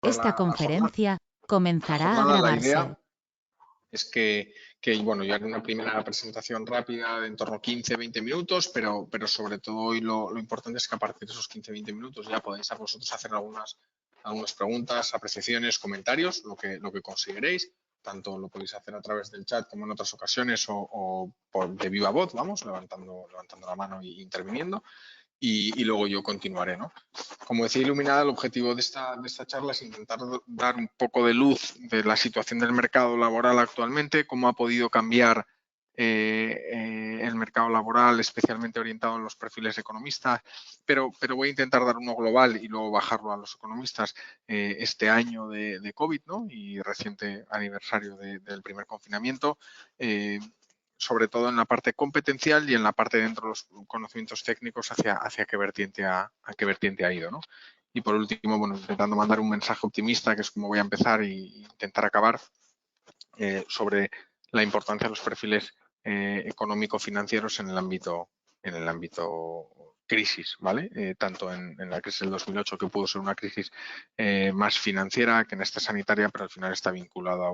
Esta conferencia comenzará a La grabarse. idea es que bueno, yo haré una primera presentación rápida de en torno a 15-20 minutos, pero sobre todo hoy lo importante es que a partir de esos 15-20 minutos ya podéis a vosotros hacer algunas preguntas, apreciaciones, comentarios, lo que consideréis. Tanto lo podéis hacer a través del chat como en otras ocasiones o de viva voz, vamos, levantando la mano e interviniendo. Y luego yo continuaré, ¿no? Como decía Iluminada, el objetivo de esta charla es intentar dar un poco de luz de la situación del mercado laboral actualmente, cómo ha podido cambiar el mercado laboral, especialmente orientado en los perfiles economistas, pero voy a intentar dar uno global y luego bajarlo a los economistas este año de COVID, ¿no? Y reciente aniversario del primer confinamiento. Sobre todo en la parte competencial y en la parte dentro de los conocimientos técnicos hacia qué vertiente ha ido, ¿no? Y por último, bueno, intentando mandar un mensaje optimista, que es como voy a empezar, e intentar acabar sobre la importancia de los perfiles económico-financieros en el ámbito crisis, ¿vale? Tanto en la crisis del 2008, que pudo ser una crisis más financiera que en esta sanitaria, pero al final está vinculada a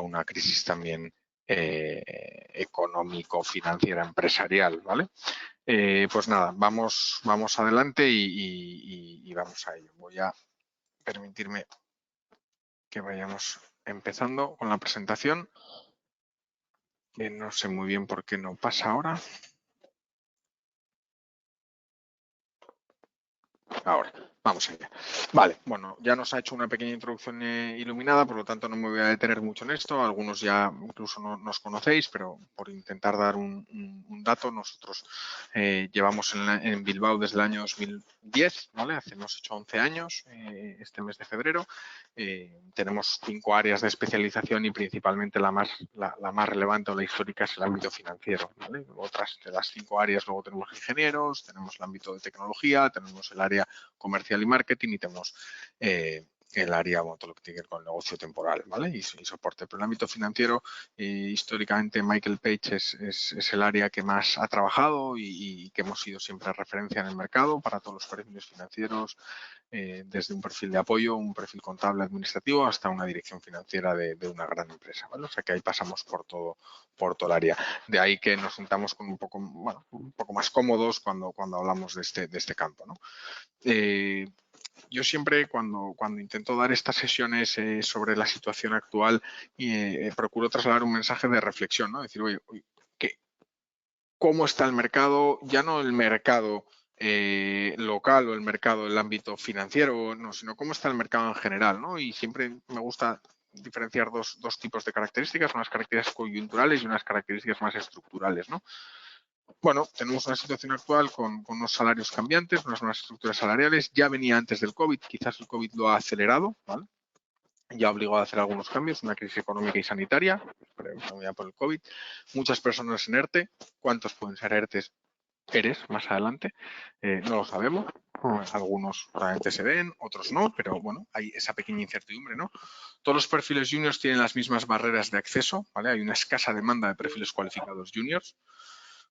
una crisis también económico-financiera empresarial, ¿vale? Pues nada, vamos adelante y vamos a ello. Voy a permitirme que vayamos empezando con la presentación, que no sé muy bien por qué no pasa ahora. Ahora, vamos allá. Vale, bueno, ya nos ha hecho una pequeña introducción iluminada, por lo tanto no me voy a detener mucho en esto. Algunos ya incluso no nos conocéis, pero por intentar dar un dato, nosotros llevamos en Bilbao desde el año 2010, ¿vale? Hemos hecho 11 años este mes de febrero. Tenemos 5 áreas de especialización y principalmente la más relevante o la histórica es el ámbito financiero, ¿vale? Otras de las 5 áreas luego tenemos ingenieros, tenemos el ámbito de tecnología, tenemos el área comercial y marketing y tenemos el área, bueno, todo lo que tiene que ver con el negocio temporal, ¿vale? Y soporte. Pero el ámbito financiero, históricamente Michael Page es el área que más ha trabajado y que hemos sido siempre referencia en el mercado para todos los perfiles financieros, desde un perfil de apoyo, un perfil contable administrativo, hasta una dirección financiera de una gran empresa, ¿vale? O sea que ahí pasamos por todo el área. De ahí que nos sentamos con un poco más cómodos cuando hablamos de este campo, ¿no? Yo siempre cuando intento dar estas sesiones sobre la situación actual procuro trasladar un mensaje de reflexión, ¿no? Decir, oye, ¿cómo está el mercado? Ya no el mercado local o el mercado del ámbito financiero, no, sino cómo está el mercado en general, ¿no? Y siempre me gusta diferenciar dos tipos de características, unas características coyunturales y unas características más estructurales, ¿no? Bueno, tenemos una situación actual con unos salarios cambiantes, unas nuevas estructuras salariales. Ya venía antes del COVID, quizás el COVID lo ha acelerado, ¿vale? Ya obligó a hacer algunos cambios, una crisis económica y sanitaria, ya por el COVID. Muchas personas en ERTE. ¿Cuántos pueden ser ERTEs más adelante? No lo sabemos. Algunos probablemente se den, otros no, pero bueno, hay esa pequeña incertidumbre, ¿no? Todos los perfiles juniors tienen las mismas barreras de acceso, ¿vale? Hay una escasa demanda de perfiles cualificados juniors,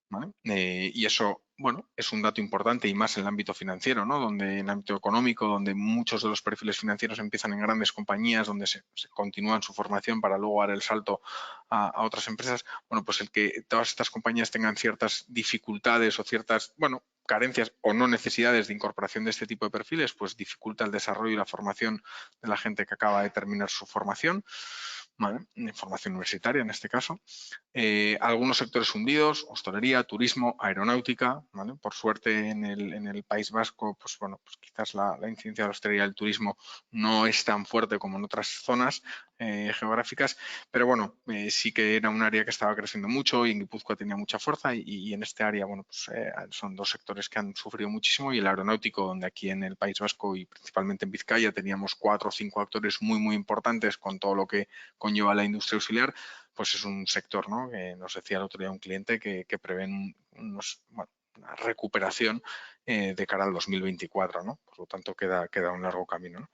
¿vale? Y eso, bueno, es un dato importante y más en el ámbito financiero, ¿no? Donde en el ámbito económico, donde muchos de los perfiles financieros empiezan en grandes compañías, donde se continúan su formación para luego dar el salto a otras empresas. Bueno, pues el que todas estas compañías tengan ciertas dificultades o ciertas, bueno, carencias o no necesidades de incorporación de este tipo de perfiles, pues dificulta el desarrollo y la formación de la gente que acaba de terminar su formación, ¿vale? Formación universitaria en este caso. Algunos sectores hundidos, hostelería, turismo, aeronáutica, ¿vale? Por suerte en el País Vasco, pues bueno, pues quizás la incidencia de la hostelería y el turismo no es tan fuerte como en otras zonas geográficas, pero bueno, sí que era un área que estaba creciendo mucho y en Guipúzcoa tenía mucha fuerza y en este área, bueno, pues son dos sectores que han sufrido muchísimo y el aeronáutico, donde aquí en el País Vasco y principalmente en Vizcaya teníamos 4 o 5 actores muy importantes con todo lo que conlleva la industria auxiliar, pues es un sector, ¿no? Que nos decía el otro día un cliente que prevén una recuperación de cara al 2024, ¿no? Por lo tanto, queda un largo camino, ¿no?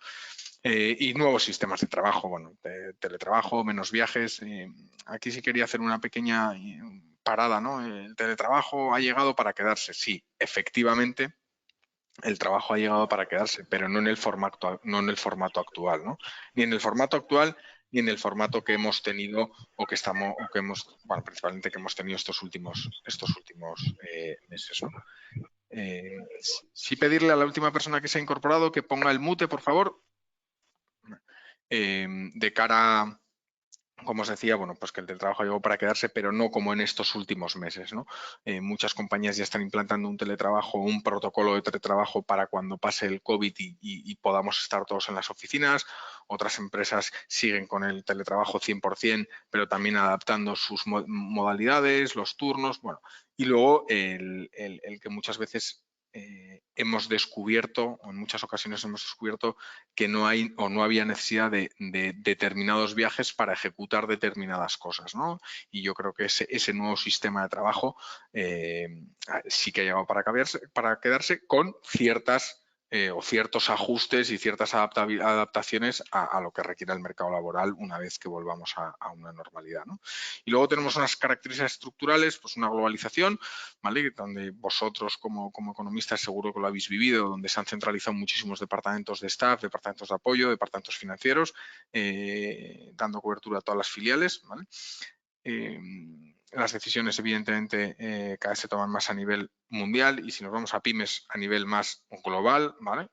Y nuevos sistemas de trabajo, bueno, de teletrabajo, menos viajes. Aquí sí quería hacer una pequeña parada, ¿no? El teletrabajo ha llegado para quedarse, sí, efectivamente. el trabajo ha llegado para quedarse, pero no en el formato actual, ¿no? Ni en el formato actual, ni en el formato que hemos tenido o que estamos, o que hemos, bueno, principalmente que hemos tenido estos últimos meses, ¿no? Sí pedirle a la última persona que se ha incorporado que ponga el mute, por favor, de cara, como os decía, bueno, pues que el teletrabajo llegó para quedarse, pero no como en estos últimos meses, ¿no? Muchas compañías ya están implantando un teletrabajo, un protocolo de teletrabajo para cuando pase el COVID y podamos estar todos en las oficinas. Otras empresas siguen con el teletrabajo 100%, pero también adaptando sus modalidades, los turnos, bueno. Y luego el que muchas veces hemos descubierto, o en muchas ocasiones hemos descubierto, que no hay o no había necesidad de determinados viajes para ejecutar determinadas cosas, ¿no? Y yo creo que ese nuevo sistema de trabajo sí que ha llegado para quedarse con ciertas o ciertos ajustes y ciertas adaptaciones a lo que requiere el mercado laboral una vez que volvamos a una normalidad, ¿no? Y luego tenemos unas características estructurales, pues una globalización, ¿vale? Donde vosotros como economistas seguro que lo habéis vivido, donde se han centralizado muchísimos departamentos de staff, departamentos de apoyo, departamentos financieros, dando cobertura a todas las filiales, ¿vale? Las decisiones, evidentemente, cada vez se toman más a nivel mundial y si nos vamos a pymes a nivel más global, ¿vale?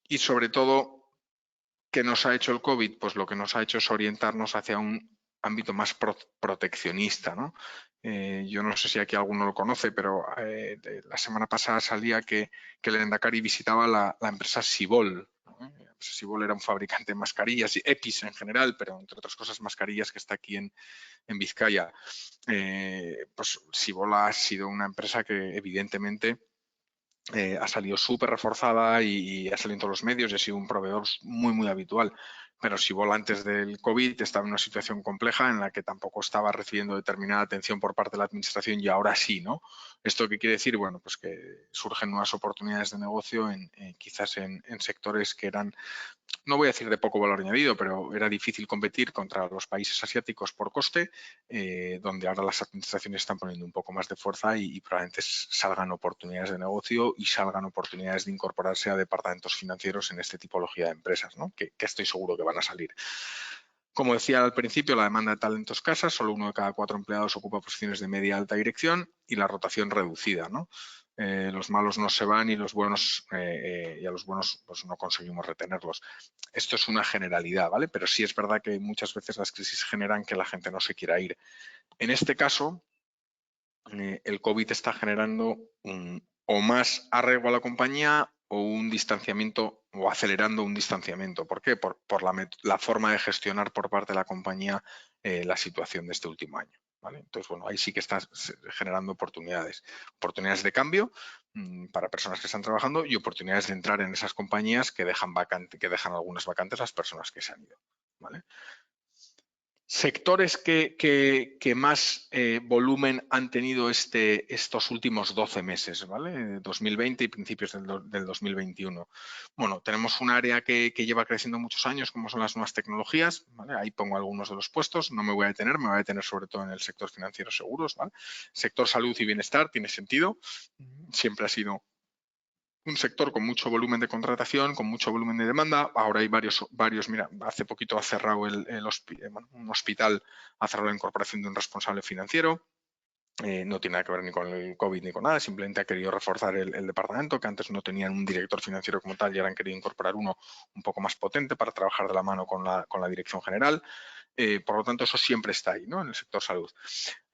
Y sobre todo, ¿qué nos ha hecho el COVID? Pues lo que nos ha hecho es orientarnos hacia un ámbito más proteccionista, ¿no? Yo no sé si aquí alguno lo conoce, pero la semana pasada salía que el Endacari visitaba la empresa Sibol, ¿no? La empresa Sibol era un fabricante de mascarillas y EPIs en general, pero entre otras cosas mascarillas que está aquí en Vizcaya. Pues Sibol ha sido una empresa que evidentemente ha salido súper reforzada y ha salido en todos los medios y ha sido un proveedor muy habitual. Pero Sibol antes del COVID estaba en una situación compleja en la que tampoco estaba recibiendo determinada atención por parte de la administración y ahora sí, ¿no? ¿Esto qué quiere decir? Bueno, pues que surgen nuevas oportunidades de negocio quizás en sectores que eran, no voy a decir de poco valor añadido, pero era difícil competir contra los países asiáticos por coste, donde ahora las administraciones están poniendo un poco más de fuerza y probablemente salgan oportunidades de negocio y salgan oportunidades de incorporarse a departamentos financieros en esta tipología de empresas, ¿no? que estoy seguro que van a salir. Como decía al principio, la demanda de talento es escasa, solo 1 de cada 4 empleados ocupa posiciones de media alta dirección y la rotación reducida, ¿no? Los malos no se van y los buenos y a los buenos pues no conseguimos retenerlos. Esto es una generalidad, ¿vale? Pero sí es verdad que muchas veces las crisis generan que la gente no se quiera ir. En este caso, el COVID está generando o más arraigo a la compañía o un distanciamiento o acelerando un distanciamiento. ¿Por qué? Por la forma de gestionar por parte de la compañía la situación de este último año. ¿Vale? Entonces, bueno, ahí sí que está generando oportunidades. Oportunidades de cambio para personas que están trabajando y oportunidades de entrar en esas compañías que dejan algunas vacantes las personas que se han ido. ¿Vale? Sectores que más volumen han tenido estos últimos 12 meses, ¿vale? 2020 y principios del 2021. Bueno, tenemos un área que lleva creciendo muchos años, como son las nuevas tecnologías, ¿vale? Ahí pongo algunos de los puestos, no me voy a detener, me voy a detener sobre todo en el sector financiero seguros, ¿vale? Sector salud y bienestar, tiene sentido, siempre ha sido un sector con mucho volumen de contratación, con mucho volumen de demanda. Ahora hay varios mira, hace poquito ha cerrado un hospital, ha cerrado la incorporación de un responsable financiero. No tiene nada que ver ni con el COVID ni con nada, simplemente ha querido reforzar el departamento, que antes no tenían un director financiero como tal y ahora han querido incorporar uno un poco más potente para trabajar de la mano con la dirección general. Por lo tanto, eso siempre está ahí, ¿no? En el sector salud.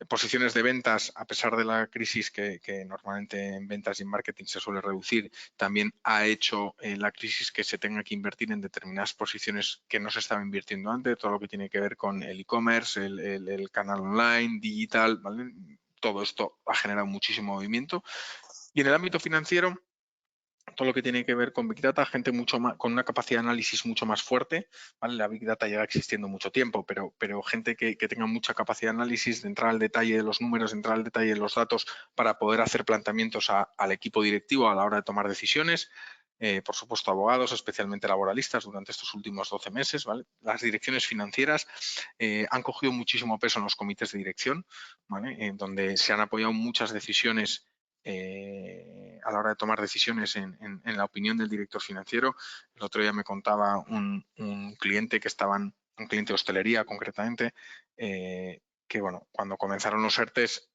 Posiciones de ventas, a pesar de la crisis que normalmente en ventas y en marketing se suele reducir, también ha hecho la crisis que se tenga que invertir en determinadas posiciones que no se estaba invirtiendo antes, todo lo que tiene que ver con el e-commerce, el canal online, digital, ¿vale? Todo esto ha generado muchísimo movimiento. Y en el ámbito financiero, todo lo que tiene que ver con Big Data, gente con una capacidad de análisis mucho más fuerte, ¿vale? La Big Data lleva existiendo mucho tiempo, pero gente que tenga mucha capacidad de análisis, de entrar al detalle de los números, de entrar al detalle de los datos para poder hacer planteamientos al equipo directivo a la hora de tomar decisiones. Por supuesto, abogados, especialmente laboralistas, durante estos últimos 12 meses. ¿Vale? Las direcciones financieras han cogido muchísimo peso en los comités de dirección, ¿vale? Donde se han apoyado muchas decisiones a la hora de tomar decisiones en la opinión del director financiero. El otro día me contaba un cliente un cliente de hostelería concretamente, que bueno, cuando comenzaron los ERTEs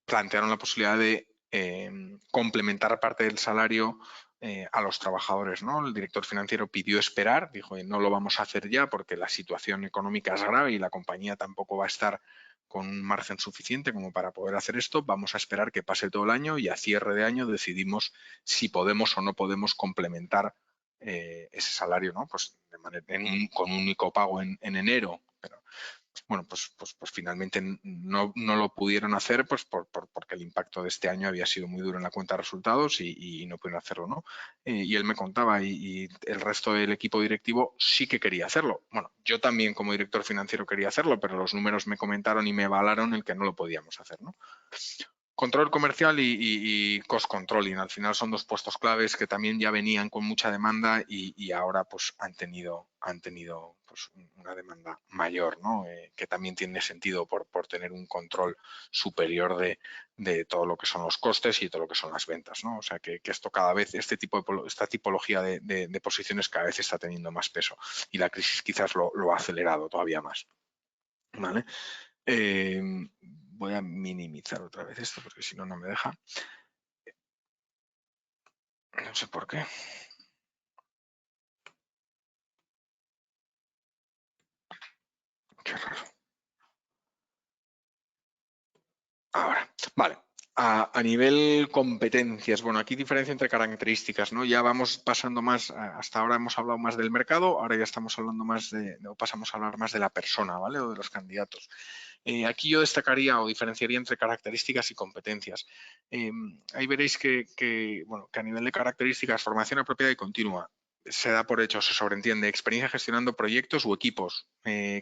plantearon la posibilidad de complementar parte del salario a los trabajadores, ¿no? El director financiero pidió esperar, dijo, no lo vamos a hacer ya porque la situación económica es grave y la compañía tampoco va a estar con un margen suficiente como para poder hacer esto, vamos a esperar que pase todo el año y a cierre de año decidimos si podemos o no podemos complementar ese salario, ¿no? Pues con un único pago en enero. Pero, bueno, pues finalmente no lo pudieron hacer pues porque el impacto de este año había sido muy duro en la cuenta de resultados y no pudieron hacerlo, ¿no? Y él me contaba y el resto del equipo directivo sí que quería hacerlo. Bueno, yo también como director financiero quería hacerlo, pero los números me comentaron y me avalaron el que no lo podíamos hacer, ¿no? Control comercial y cost controlling, al final son dos puestos claves que también ya venían con mucha demanda y ahora pues han tenido pues una demanda mayor, ¿no? Que también tiene sentido por tener un control superior de todo lo que son los costes y todo lo que son las ventas, ¿no? O sea que esto cada vez, esta tipología de posiciones cada vez está teniendo más peso y la crisis quizás lo ha acelerado todavía más, ¿vale? Voy a minimizar otra vez esto porque si no, no me deja. No sé por qué. Qué raro. Ahora, vale. A nivel competencias, bueno, aquí diferencia entre características, ¿no? Ya vamos pasando más, hasta ahora hemos hablado más del mercado, ahora ya estamos hablando más o pasamos a hablar más de la persona, ¿vale? O de los candidatos. Aquí yo destacaría o diferenciaría entre características y competencias. Ahí veréis que a nivel de características, formación apropiada y continua, se da por hecho, se sobreentiende, experiencia gestionando proyectos u equipos,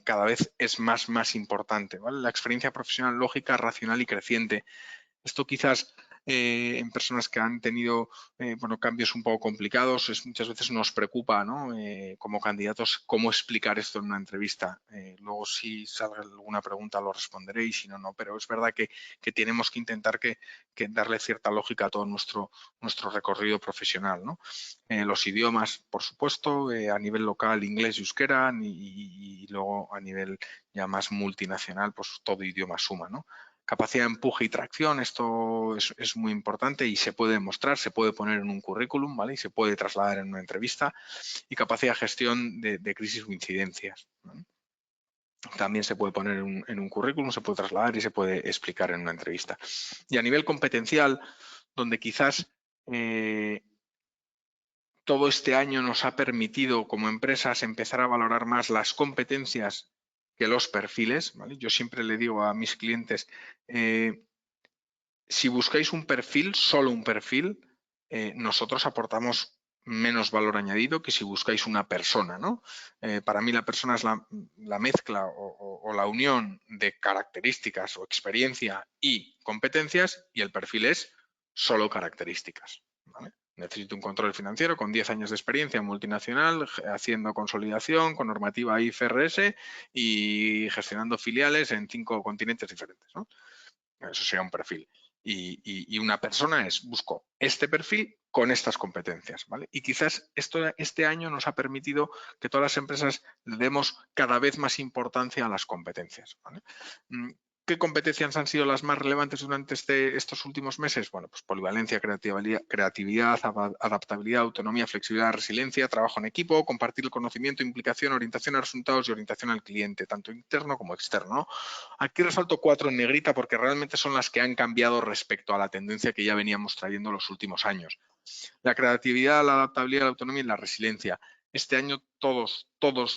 cada vez es más importante, ¿vale? La experiencia profesional lógica, racional y creciente. Esto quizás en personas que han tenido cambios un poco complicados, muchas veces nos preocupa, ¿no? Como candidatos, cómo explicar esto en una entrevista. Luego si salga alguna pregunta lo responderé y si no, no. Pero es verdad que tenemos que intentar que darle cierta lógica a todo nuestro recorrido profesional, ¿no? Los idiomas, por supuesto, a nivel local, inglés y euskera, y luego a nivel ya más multinacional, pues todo idioma suma, ¿no? Capacidad de empuje y tracción, esto es muy importante y se puede demostrar, se puede poner en un currículum, ¿vale? Y se puede trasladar en una entrevista. Y capacidad de gestión de crisis o incidencias, ¿vale? También se puede poner en un currículum, se puede trasladar y se puede explicar en una entrevista. Y a nivel competencial, donde quizás todo este año nos ha permitido como empresas empezar a valorar más las competencias que los perfiles, ¿vale? Yo siempre le digo a mis clientes, si buscáis un perfil, solo un perfil, nosotros aportamos menos valor añadido que si buscáis una persona, ¿no? Para mí la persona es la mezcla o la unión de características o experiencia y competencias y el perfil es solo características, ¿vale? Necesito un control financiero con 10 años de experiencia multinacional, haciendo consolidación con normativa IFRS y gestionando filiales en 5 continentes diferentes, ¿no? Eso sería un perfil. Y una persona busco este perfil con estas competencias, ¿vale? Y quizás este año nos ha permitido que todas las empresas le demos cada vez más importancia a las competencias, ¿vale? ¿Qué competencias han sido las más relevantes durante estos últimos meses? Bueno, pues polivalencia, creatividad, adaptabilidad, autonomía, flexibilidad, resiliencia, trabajo en equipo, compartir el conocimiento, implicación, orientación a resultados y orientación al cliente, tanto interno como externo, ¿no? Aquí resalto 4 en negrita porque realmente son las que han cambiado respecto a la tendencia que ya veníamos trayendo los últimos años. La creatividad, la adaptabilidad, la autonomía y la resiliencia. Este año todos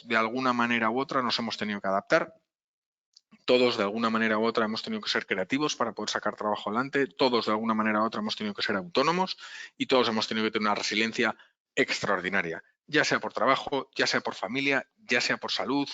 de alguna manera u otra nos hemos tenido que adaptar. Todos de alguna manera u otra hemos tenido que ser creativos para poder sacar trabajo adelante. Todos de alguna manera u otra hemos tenido que ser autónomos y todos hemos tenido que tener una resiliencia extraordinaria, ya sea por trabajo, ya sea por familia, ya sea por salud,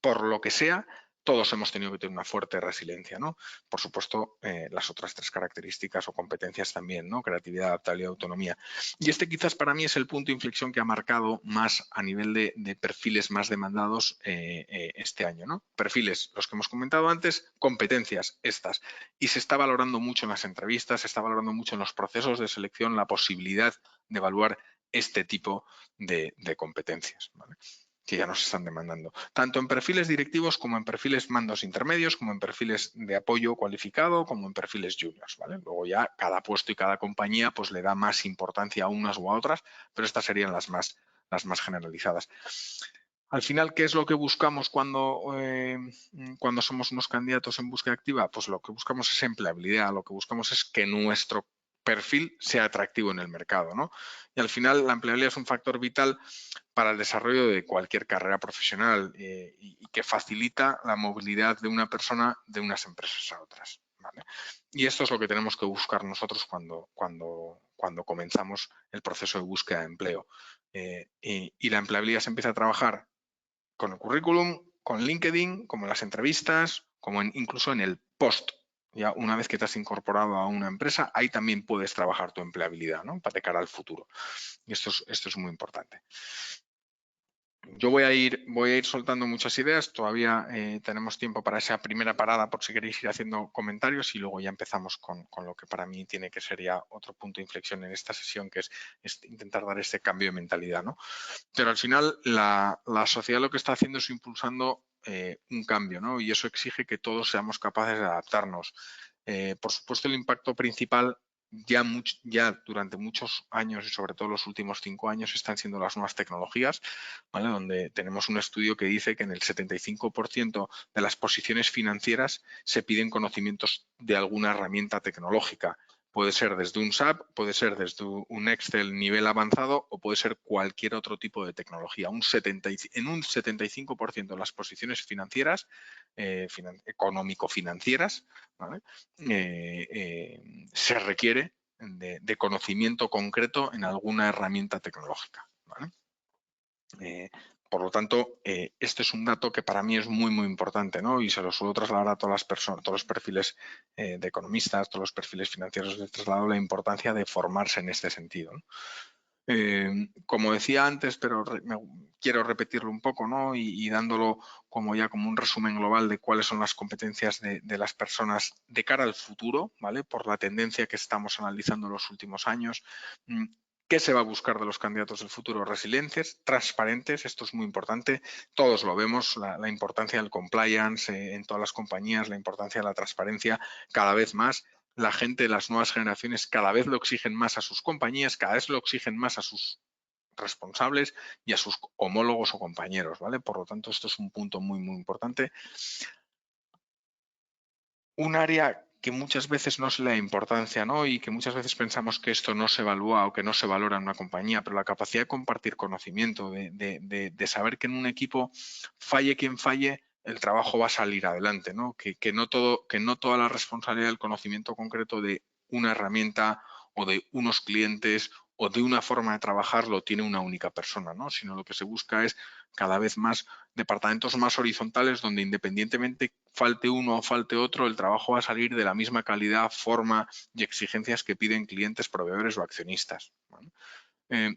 por lo que sea. todos hemos tenido que tener una fuerte resiliencia, ¿no? Por supuesto, las otras 3 características o competencias también, ¿no? Creatividad, adaptabilidad, autonomía. Y este quizás para mí es el punto de inflexión que ha marcado más a nivel de perfiles más demandados este año, ¿no? Perfiles, los que hemos comentado antes, competencias estas. Y se está valorando mucho en las entrevistas, se está valorando mucho en los procesos de selección la posibilidad de evaluar este tipo de competencias, ¿vale? Que ya nos están demandando, tanto en perfiles directivos como en perfiles mandos intermedios, como en perfiles de apoyo cualificado, como en perfiles juniors, ¿vale? Luego ya cada puesto y cada compañía pues le da más importancia a unas u a otras, pero estas serían las más generalizadas. Al final, ¿qué es lo que buscamos cuando somos unos candidatos en búsqueda activa? Pues lo que buscamos es empleabilidad, lo que buscamos es que nuestro perfil sea atractivo en el mercado, ¿no? Y al final la empleabilidad es un factor vital para el desarrollo de cualquier carrera profesional y que facilita la movilidad de una persona de unas empresas a otras, ¿vale? Y esto es lo que tenemos que buscar nosotros cuando comenzamos el proceso de búsqueda de empleo. Y la empleabilidad se empieza a trabajar con el currículum, con LinkedIn, como en las entrevistas, como incluso en el post. Ya una vez que te has incorporado a una empresa, ahí también puedes trabajar tu empleabilidad, ¿no? Para de cara al futuro. Y esto es muy importante. Yo voy a ir soltando muchas ideas. Todavía tenemos tiempo para esa primera parada por si queréis ir haciendo comentarios y luego ya empezamos con lo que para mí tiene que ser ya otro punto de inflexión en esta sesión, que es intentar dar este cambio de mentalidad, ¿no? Pero al final la sociedad lo que está haciendo es impulsando un cambio, ¿no? Y eso exige que todos seamos capaces de adaptarnos. Por supuesto, el impacto principal ya durante muchos años y sobre todo los últimos 5 años están siendo las nuevas tecnologías, ¿vale? Donde tenemos un estudio que dice que en el 75% de las posiciones financieras se piden conocimientos de alguna herramienta tecnológica. Puede ser desde un SAP, puede ser desde un Excel nivel avanzado o puede ser cualquier otro tipo de tecnología. En un 75% de las posiciones financieras, económico-financieras, ¿vale? Se requiere de conocimiento concreto en alguna herramienta tecnológica, ¿vale? Por lo tanto, este es un dato que para mí es muy, muy importante, ¿no? Y se lo suelo trasladar a todas las personas, todos los perfiles de economistas, todos los perfiles financieros, les traslado la importancia de formarse en este sentido, ¿no? Como decía antes, pero quiero repetirlo un poco, ¿no? Y dándolo como un resumen global de cuáles son las competencias de las personas de cara al futuro, ¿vale? Por la tendencia que estamos analizando en los últimos años. ¿Qué se va a buscar de los candidatos del futuro? Resilientes, transparentes, esto es muy importante. Todos lo vemos, la importancia del compliance en todas las compañías, la importancia de la transparencia cada vez más. La gente, las nuevas generaciones cada vez lo exigen más a sus compañías, cada vez lo exigen más a sus responsables y a sus homólogos o compañeros, ¿vale? Por lo tanto, esto es un punto muy, muy importante. Un área que muchas veces no se le da importancia, ¿no? Y que muchas veces pensamos que esto no se evalúa o que no se valora en una compañía, pero la capacidad de compartir conocimiento, de saber que en un equipo, falle quien falle, el trabajo va a salir adelante, ¿no? Que no toda la responsabilidad del conocimiento concreto de una herramienta o de unos clientes o de una forma de trabajar lo tiene una única persona, ¿no? Sino lo que se busca es cada vez más departamentos más horizontales donde independientemente falte uno o falte otro, el trabajo va a salir de la misma calidad, forma y exigencias que piden clientes, proveedores o accionistas, ¿vale?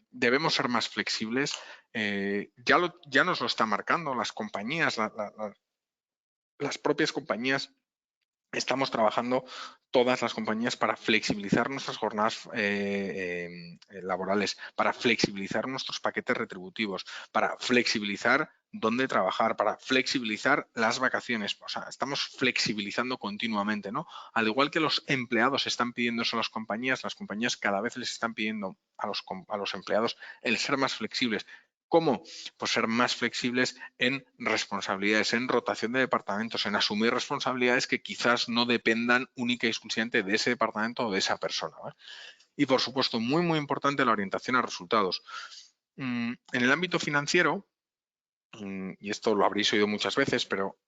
Debemos ser más flexibles. Ya nos lo está marcando las compañías, las propias compañías. Estamos trabajando todas las compañías para flexibilizar nuestras jornadas laborales, para flexibilizar nuestros paquetes retributivos, para flexibilizar dónde trabajar, para flexibilizar las vacaciones. O sea, estamos flexibilizando continuamente, ¿no? Al igual que los empleados están pidiendo eso a las compañías cada vez les están pidiendo a los empleados el ser más flexibles. ¿Cómo? Pues ser más flexibles en responsabilidades, en rotación de departamentos, en asumir responsabilidades que quizás no dependan única y exclusivamente de ese departamento o de esa persona, ¿vale? Y por supuesto, muy, muy importante la orientación a resultados. En el ámbito financiero, y esto lo habréis oído muchas veces, pero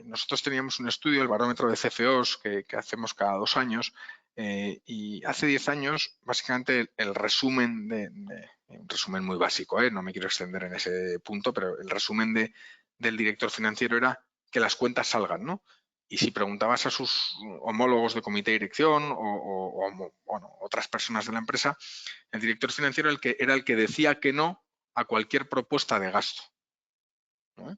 nosotros teníamos un estudio, el barómetro de CFOs, que hacemos cada 2 años, y hace 10 años, básicamente, el resumen un resumen muy básico, no me quiero extender en ese punto, pero el resumen del director financiero era que las cuentas salgan, ¿no? Y si preguntabas a sus homólogos de dirección o bueno, otras personas de la empresa, el director financiero era el que decía que no a cualquier propuesta de gasto, ¿no?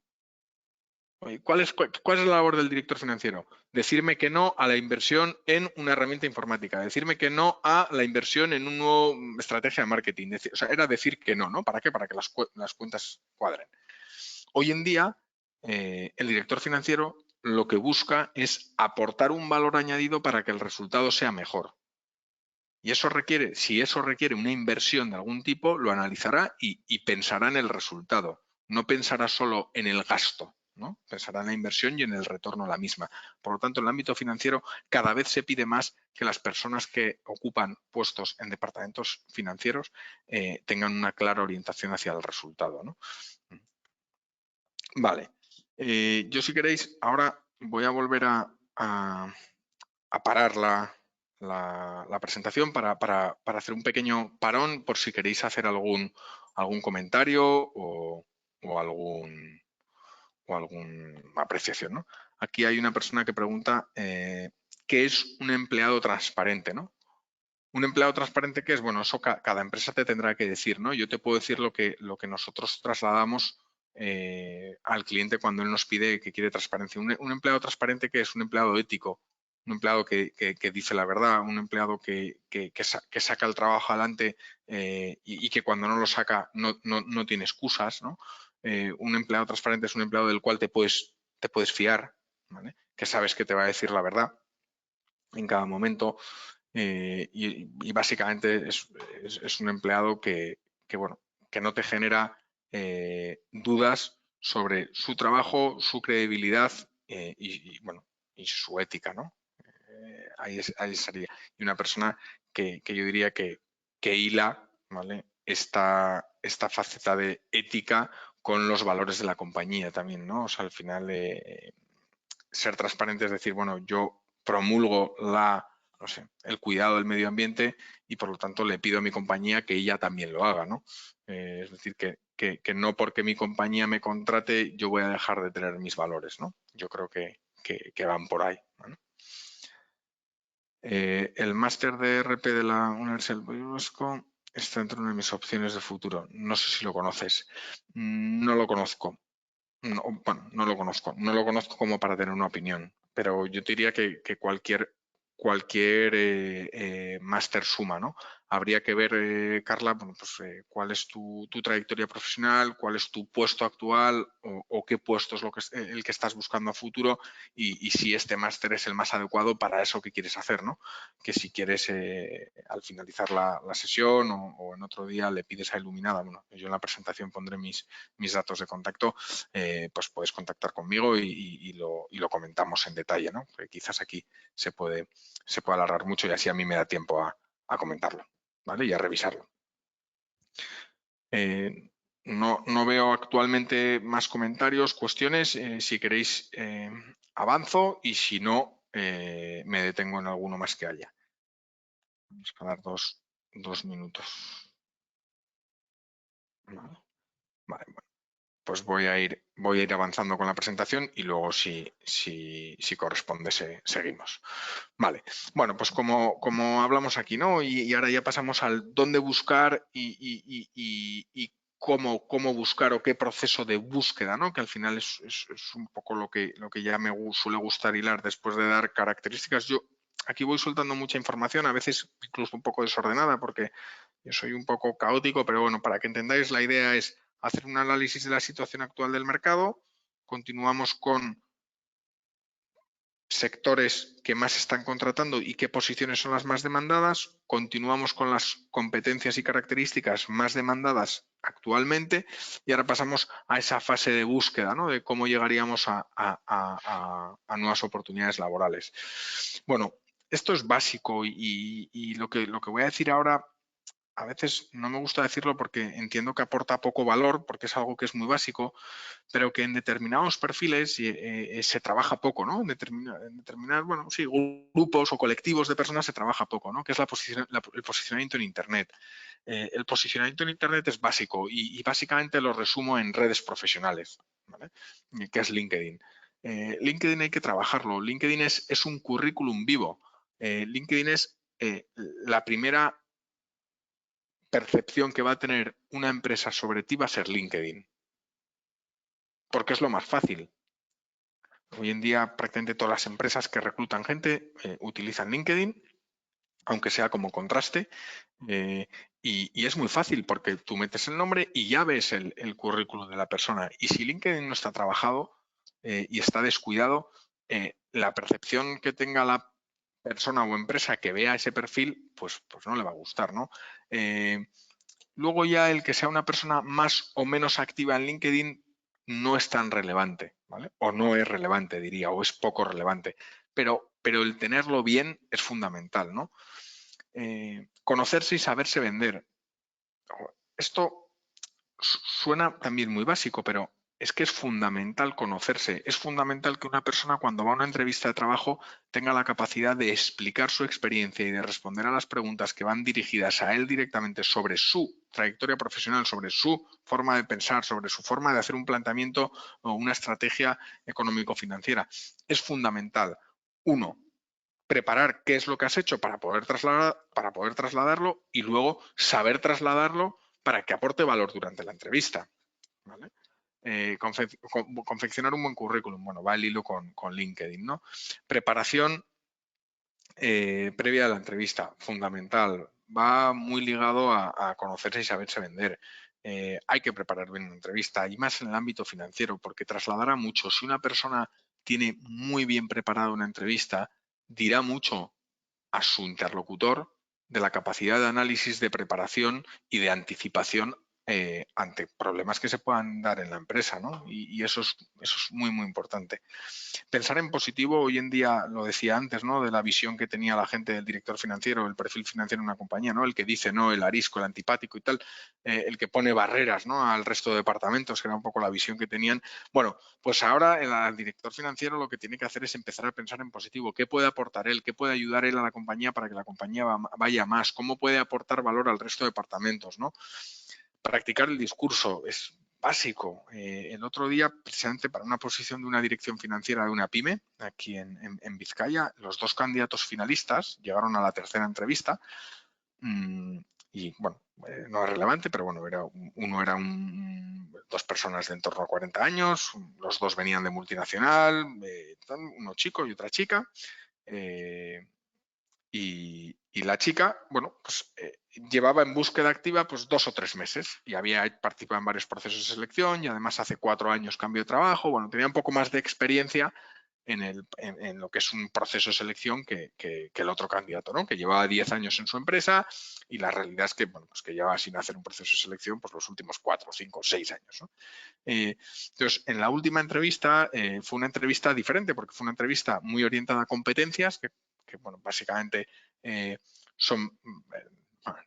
¿Cuál es la labor del director financiero? Decirme que no a la inversión en una herramienta informática, decirme que no a la inversión en una nueva estrategia de marketing. O sea, era decir que no, ¿no? ¿Para qué? Para que las cuentas cuadren. Hoy en día, el director financiero lo que busca es aportar un valor añadido para que el resultado sea mejor. Y eso requiere, si eso requiere una inversión de algún tipo, lo analizará y pensará en el resultado. No pensará solo en el gasto, ¿no? Pensará en la inversión y en el retorno a la misma. Por lo tanto, en el ámbito financiero cada vez se pide más que las personas que ocupan puestos en departamentos financieros tengan una clara orientación hacia el resultado, ¿no? Vale. Yo, si queréis, ahora voy a volver a parar la presentación para hacer un pequeño parón por si queréis hacer algún comentario o alguna apreciación, ¿no? Aquí hay una persona que pregunta ¿qué es un empleado transparente, ¿no? Un empleado transparente, ¿qué es? Bueno, eso cada empresa te tendrá que decir, ¿no? Yo te puedo decir lo que nosotros trasladamos al cliente cuando él nos pide que quiere transparencia. Un empleado transparente, ¿qué es? Un empleado ético, un empleado que dice la verdad, un empleado que saca el trabajo adelante y que cuando no lo saca no tiene excusas, ¿no? Un empleado transparente es un empleado del cual te puedes fiar, ¿vale? Que sabes que te va a decir la verdad en cada momento. Y básicamente es un empleado que no te genera dudas sobre su trabajo, su credibilidad y su ética, ¿no? Ahí estaría. Y una persona que yo diría que hila, ¿vale? esta faceta de ética con los valores de la compañía también, ¿no? O sea, al final ser transparente es decir, bueno, yo promulgo el cuidado del medio ambiente y por lo tanto le pido a mi compañía que ella también lo haga, ¿no? Es decir, que no porque mi compañía me contrate yo voy a dejar de tener mis valores, ¿no? Yo creo que van por ahí, ¿no? El máster de RP de la Universidad del País Vasco está entre una de mis opciones de futuro. No sé si lo conoces. No lo conozco. No, bueno, no lo conozco. No lo conozco como para tener una opinión. Pero yo te diría que cualquier máster suma, ¿no? Habría que ver, Carla, bueno, pues, cuál es tu trayectoria profesional, cuál es tu puesto actual o qué puesto es el que estás buscando a futuro y si este máster es el más adecuado para eso que quieres hacer, ¿no? Que si quieres, al finalizar la sesión o en otro día le pides a Iluminada, bueno, yo en la presentación pondré mis datos de contacto, pues puedes contactar conmigo y lo comentamos en detalle, ¿no? Porque quizás aquí se puede alargar mucho y así a mí me da tiempo a comentarlo, ¿vale? Y a revisarlo. No veo actualmente más comentarios, cuestiones. Si queréis, avanzo y si no, me detengo en alguno más que haya. Vamos a dar dos minutos. Vale, bueno. Pues voy a ir avanzando con la presentación y luego si corresponde seguimos. Vale, bueno, pues como hablamos aquí, ¿no? Y ahora ya pasamos al dónde buscar y cómo buscar o qué proceso de búsqueda, ¿no? Que al final es un poco lo que ya me suele gustar hilar después de dar características. Yo aquí voy soltando mucha información, a veces incluso un poco desordenada porque yo soy un poco caótico, pero bueno, para que entendáis la idea es hacer un análisis de la situación actual del mercado, continuamos con sectores que más están contratando y qué posiciones son las más demandadas, continuamos con las competencias y características más demandadas actualmente y ahora pasamos a esa fase de búsqueda, ¿no? De cómo llegaríamos a nuevas oportunidades laborales. Bueno, esto es básico y lo que voy a decir ahora a veces no me gusta decirlo porque entiendo que aporta poco valor, porque es algo que es muy básico, pero que en determinados perfiles se trabaja poco, ¿no? En determinados, bueno, sí, grupos o colectivos de personas se trabaja poco, ¿no? Que es el posicionamiento en Internet. El posicionamiento en Internet es básico y básicamente lo resumo en redes profesionales, ¿vale? Que es LinkedIn. LinkedIn hay que trabajarlo. LinkedIn es un currículum vivo. LinkedIn es la primera percepción que va a tener una empresa sobre ti va a ser LinkedIn. Porque es lo más fácil. Hoy en día prácticamente todas las empresas que reclutan gente utilizan LinkedIn, aunque sea como contraste, y es muy fácil porque tú metes el nombre y ya ves el currículum de la persona. Y si LinkedIn no está trabajado y está descuidado, la percepción que tenga la persona o empresa que vea ese perfil, pues no le va a gustar, ¿no? Luego ya el que sea una persona más o menos activa en LinkedIn no es tan relevante, ¿vale? O no es relevante, diría, o es poco relevante. Pero el tenerlo bien es fundamental, ¿no? Conocerse y saberse vender. Esto suena también muy básico, pero es que es fundamental conocerse. Es fundamental que una persona cuando va a una entrevista de trabajo tenga la capacidad de explicar su experiencia y de responder a las preguntas que van dirigidas a él directamente sobre su trayectoria profesional, sobre su forma de pensar, sobre su forma de hacer un planteamiento o una estrategia económico-financiera. Es fundamental. Uno, preparar qué es lo que has hecho para poder trasladarlo y luego saber trasladarlo para que aporte valor durante la entrevista. ¿Vale? Confeccionar un buen currículum, bueno, va al hilo con LinkedIn, ¿no? Preparación previa a la entrevista, fundamental, va muy ligado a conocerse y saberse vender. Hay que preparar bien una entrevista y más en el ámbito financiero porque trasladará mucho. Si una persona tiene muy bien preparada una entrevista, dirá mucho a su interlocutor de la capacidad de análisis, de preparación y de anticipación ante problemas que se puedan dar en la empresa, ¿no? Y eso es muy, muy importante. Pensar en positivo, hoy en día, lo decía antes, ¿no? De la visión que tenía la gente del director financiero, el perfil financiero en una compañía, ¿no? El que dice, no, el arisco, el antipático y tal, el que pone barreras, ¿no? Al resto de departamentos, que era un poco la visión que tenían. Bueno, pues ahora el director financiero lo que tiene que hacer es empezar a pensar en positivo. ¿Qué puede aportar él? ¿Qué puede ayudar él a la compañía para que la compañía vaya más? ¿Cómo puede aportar valor al resto de departamentos, ¿no? Practicar el discurso es básico. El otro día, precisamente para una posición de una dirección financiera de una pyme, aquí en Vizcaya, los dos candidatos finalistas llegaron a la tercera entrevista y, bueno, no es relevante, pero bueno, uno era dos personas de en torno a 40 años, los dos venían de multinacional, uno chico y otra chica. Y la chica, bueno, pues llevaba en búsqueda activa pues 2 o 3 meses y había participado en varios procesos de selección y además hace 4 años cambió de trabajo. Bueno, tenía un poco más de experiencia en lo que es un proceso de selección que el otro candidato, ¿no? Que llevaba 10 años en su empresa y la realidad es que, bueno, pues que llevaba sin hacer un proceso de selección pues los últimos 4, 5, 6 años, ¿no? Entonces, en la última entrevista fue una entrevista diferente porque fue una entrevista muy orientada a competencias que bueno, básicamente son,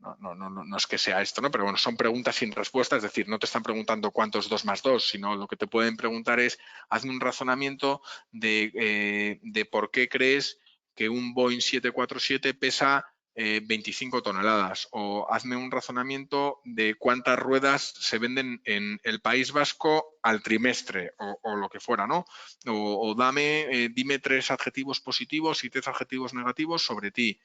no es que sea esto, ¿no? Pero bueno, son preguntas sin respuesta, es decir, no te están preguntando cuántos 2 más 2, sino lo que te pueden preguntar es, hazme un razonamiento de por qué crees que un Boeing 747 pesa 25 toneladas o hazme un razonamiento de cuántas ruedas se venden en el País Vasco al trimestre o lo que fuera, ¿no? O dime 3 adjetivos positivos y 3 adjetivos negativos sobre ti.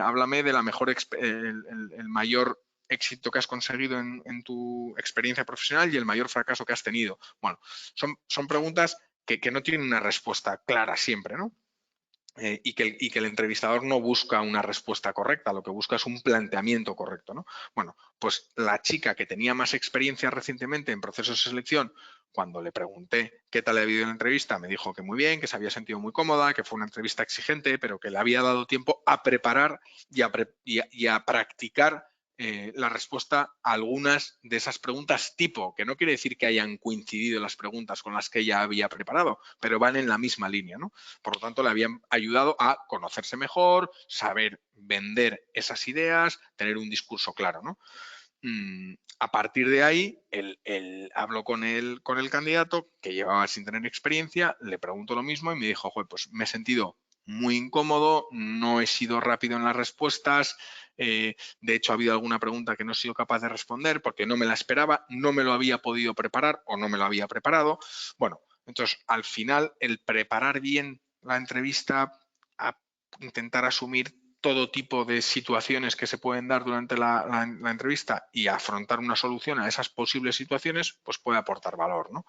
Háblame de la mejor, el mayor éxito que has conseguido en tu experiencia profesional y el mayor fracaso que has tenido. Bueno, son preguntas que no tienen una respuesta clara siempre, ¿no? Y que el entrevistador no busca una respuesta correcta, lo que busca es un planteamiento correcto, ¿no? Bueno, pues la chica que tenía más experiencia recientemente en procesos de selección, cuando le pregunté qué tal había ido la entrevista, me dijo que muy bien, que se había sentido muy cómoda, que fue una entrevista exigente, pero que le había dado tiempo a preparar y a practicar la respuesta a algunas de esas preguntas tipo, que no quiere decir que hayan coincidido las preguntas con las que ella había preparado, pero van en la misma línea, ¿no? Por lo tanto, le habían ayudado a conocerse mejor, saber vender esas ideas, tener un discurso claro, ¿no? A partir de ahí, hablo con el candidato que llevaba sin tener experiencia, le pregunto lo mismo y me dijo, pues me he sentido muy incómodo, no he sido rápido en las respuestas, de hecho ha habido alguna pregunta que no he sido capaz de responder porque no me la esperaba, no me lo había podido preparar o no me lo había preparado. Bueno, Entonces, al final, el preparar bien la entrevista, intentar asumir todo tipo de situaciones que se pueden dar durante la entrevista y afrontar una solución a esas posibles situaciones, pues puede aportar valor, ¿no?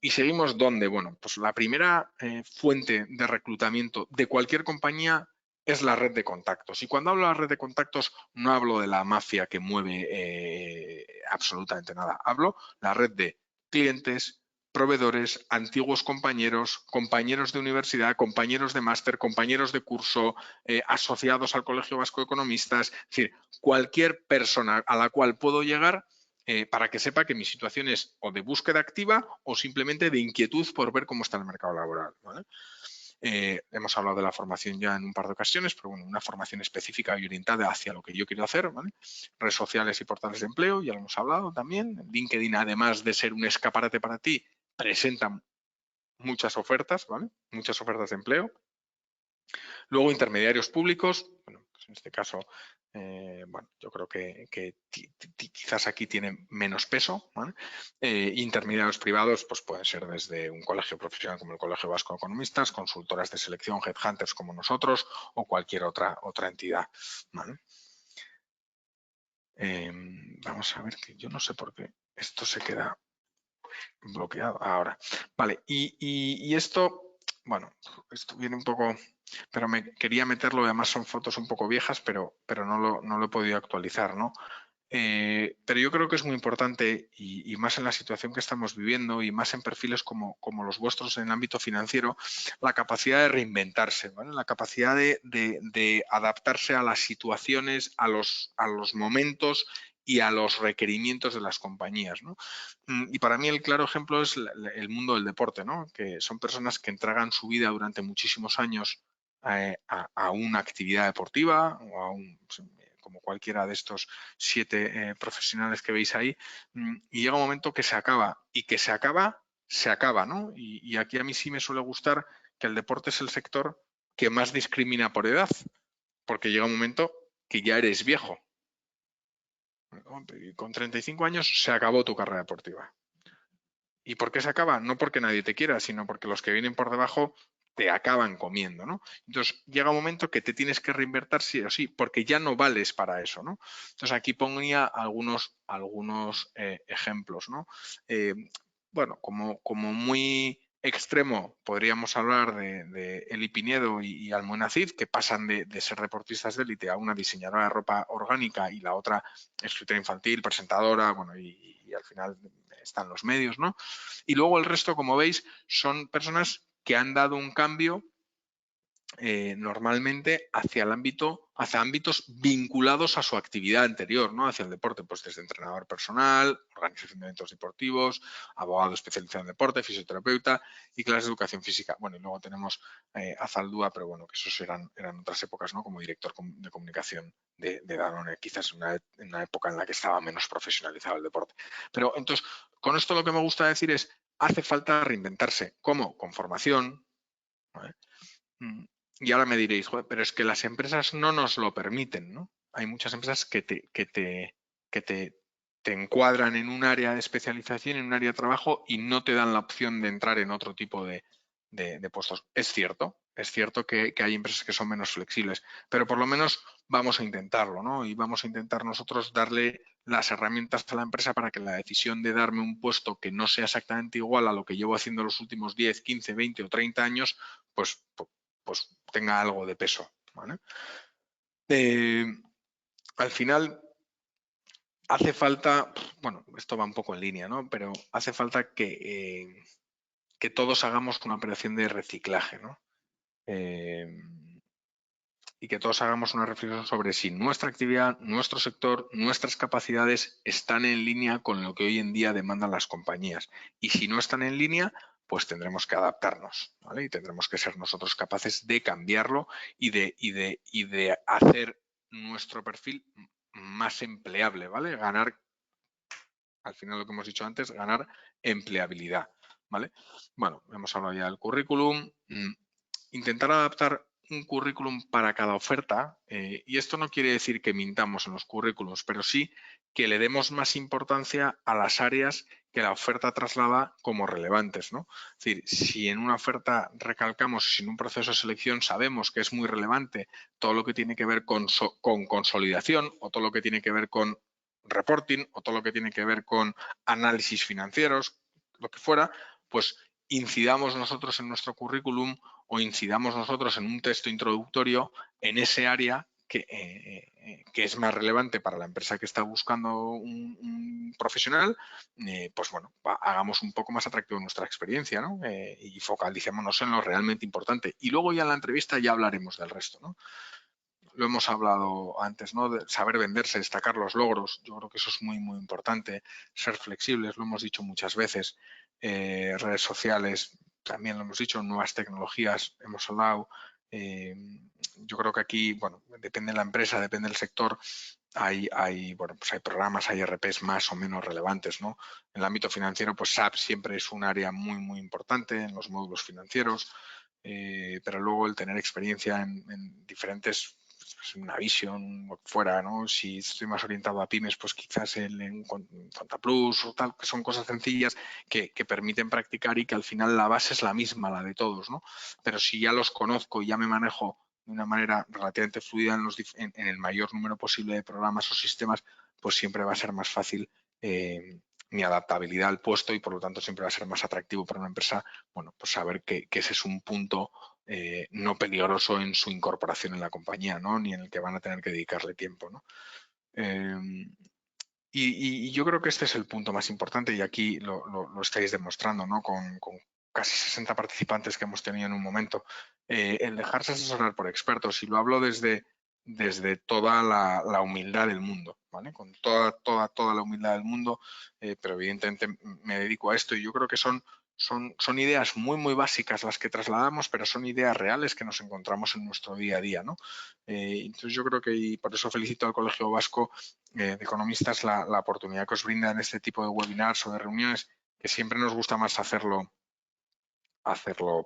Y seguimos ¿dónde? Bueno, pues la primera fuente de reclutamiento de cualquier compañía es la red de contactos. Y cuando hablo de la red de contactos, no hablo de la mafia que mueve absolutamente nada. Hablo de la red de clientes, proveedores, antiguos compañeros, compañeros de universidad, compañeros de máster, compañeros de curso, asociados al Colegio Vasco de Economistas, es decir, cualquier persona a la cual puedo llegar para que sepa que mi situación es o de búsqueda activa o simplemente de inquietud por ver cómo está el mercado laboral, ¿vale? Hemos hablado de la formación ya en un par de ocasiones, pero bueno, una formación específica y orientada hacia lo que yo quiero hacer, ¿vale? Redes sociales y portales de empleo, ya lo hemos hablado también. LinkedIn, además de ser un escaparate para ti, presenta muchas ofertas, ¿vale? Muchas ofertas de empleo. Luego, intermediarios públicos, bueno, pues en este caso, bueno, yo creo que quizás aquí tiene menos peso, ¿vale? Intermediarios privados, pues pueden ser desde un colegio profesional como el Colegio Vasco de Economistas, consultoras de selección, headhunters como nosotros o cualquier otra entidad, ¿vale? Vamos a ver, que yo no sé por qué esto se queda bloqueado ahora. Vale, y esto, bueno, esto viene un poco, pero me quería meterlo, además son fotos un poco viejas, pero no lo he podido actualizar, ¿no? Pero yo creo que es muy importante y más en la situación que estamos viviendo y más en perfiles como los vuestros en el ámbito financiero, la capacidad de reinventarse, ¿vale? La capacidad de adaptarse a las situaciones, a los momentos y a los requerimientos de las compañías, ¿no? Y para mí el claro ejemplo es el mundo del deporte, ¿no? Que son personas que entregan su vida durante muchísimos años a una actividad deportiva o a como cualquiera de estos 7 profesionales que veis ahí, y llega un momento que se acaba, y que se acaba, ¿no? Y aquí a mí sí me suele gustar que el deporte es el sector que más discrimina por edad, porque llega un momento que ya eres viejo. Con 35 años se acabó tu carrera deportiva. ¿Y por qué se acaba? No porque nadie te quiera, sino porque los que vienen por debajo te acaban comiendo, ¿no? Entonces llega un momento que te tienes que reinvertir sí o sí, porque ya no vales para eso, ¿no? Entonces aquí ponía algunos ejemplos, ¿no? Bueno, como muy extremo podríamos hablar de Eli Pinedo y Almudena Cid, que pasan de ser deportistas de élite a una diseñadora de ropa orgánica y la otra escritora infantil, presentadora, bueno, y al final están los medios, ¿no? Y luego el resto, como veis, son personas que han dado un cambio normalmente hacia ámbitos vinculados a su actividad anterior, ¿no? Hacia el deporte, pues desde entrenador personal, organización de eventos deportivos, abogado especializado en deporte, fisioterapeuta y clases de educación física. Bueno, y luego tenemos a Zaldúa, pero bueno, que esos eran otras épocas, ¿no? Como director de comunicación de Danone, quizás en una época en la que estaba menos profesionalizado el deporte. Pero entonces, con esto lo que me gusta decir es, hace falta reinventarse. ¿Cómo? Con formación, ¿vale? Y ahora me diréis, joder, pero es que las empresas no nos lo permiten, ¿no? Hay muchas empresas que te encuadran en un área de especialización, en un área de trabajo y no te dan la opción de entrar en otro tipo de puestos. Es cierto que hay empresas que son menos flexibles, pero por lo menos vamos a intentarlo, ¿no? Y vamos a intentar nosotros darle las herramientas a la empresa para que la decisión de darme un puesto que no sea exactamente igual a lo que llevo haciendo los últimos 10, 15, 20 o 30 años, pues tenga algo de peso, ¿vale? Al final hace falta, bueno, esto va un poco en línea, ¿no? Pero hace falta que todos hagamos una operación de reciclaje, ¿no? Y que todos hagamos una reflexión sobre si nuestra actividad, nuestro sector, nuestras capacidades están en línea con lo que hoy en día demandan las compañías. Y si no están en línea, pues tendremos que adaptarnos, ¿vale? Y tendremos que ser nosotros capaces de cambiarlo y de hacer nuestro perfil más empleable, ¿vale? Ganar, al final lo que hemos dicho antes, ganar empleabilidad, ¿vale? Bueno, hemos hablado ya del currículum. Intentar adaptar un currículum para cada oferta, y esto no quiere decir que mintamos en los currículums, pero sí que le demos más importancia a las áreas que la oferta traslada como relevantes, ¿no? Es decir, si en una oferta recalcamos, si en un proceso de selección sabemos que es muy relevante todo lo que tiene que ver con consolidación o todo lo que tiene que ver con reporting o todo lo que tiene que ver con análisis financieros, lo que fuera, pues incidamos nosotros en nuestro currículum o incidamos nosotros en un texto introductorio en ese área que es más relevante para la empresa que está buscando un profesional, pues bueno, hagamos un poco más atractivo nuestra experiencia, ¿no? Y focalicémonos en lo realmente importante. Y luego ya en la entrevista ya hablaremos del resto, ¿no? Lo hemos hablado antes, ¿no? De saber venderse, destacar los logros. Yo creo que eso es muy, muy importante. Ser flexibles, lo hemos dicho muchas veces. Redes sociales, también lo hemos dicho, nuevas tecnologías, hemos hablado. Yo creo que aquí, bueno, depende de la empresa, depende del sector, bueno, pues hay programas, hay ERPs más o menos relevantes, ¿no? En el ámbito financiero, pues SAP siempre es un área muy, muy importante en los módulos financieros, pero luego el tener experiencia en diferentes, pues, una visión fuera, ¿no? Si estoy más orientado a pymes, pues quizás en Contaplus o tal, que son cosas sencillas que permiten practicar y que al final la base es la misma, la de todos, ¿no? Pero si ya los conozco y ya me manejo de una manera relativamente fluida en el mayor número posible de programas o sistemas, pues siempre va a ser más fácil mi adaptabilidad al puesto y por lo tanto siempre va a ser más atractivo para una empresa, bueno, pues saber que ese es un punto no peligroso en su incorporación en la compañía, ¿no? Ni en el que van a tener que dedicarle tiempo, ¿no? Y yo creo que este es el punto más importante y aquí lo estáis demostrando, ¿no? Con casi 60 participantes que hemos tenido en un momento. El dejarse asesorar por expertos, y lo hablo desde toda la humildad del mundo, ¿vale? Con toda la humildad del mundo, pero evidentemente me dedico a esto y yo creo que son ideas muy, muy básicas las que trasladamos, pero son ideas reales que nos encontramos en nuestro día a día, ¿no? Entonces yo creo que, y por eso felicito al Colegio Vasco de Economistas la oportunidad que os brindan este tipo de webinars o de reuniones, que siempre nos gusta más hacerlo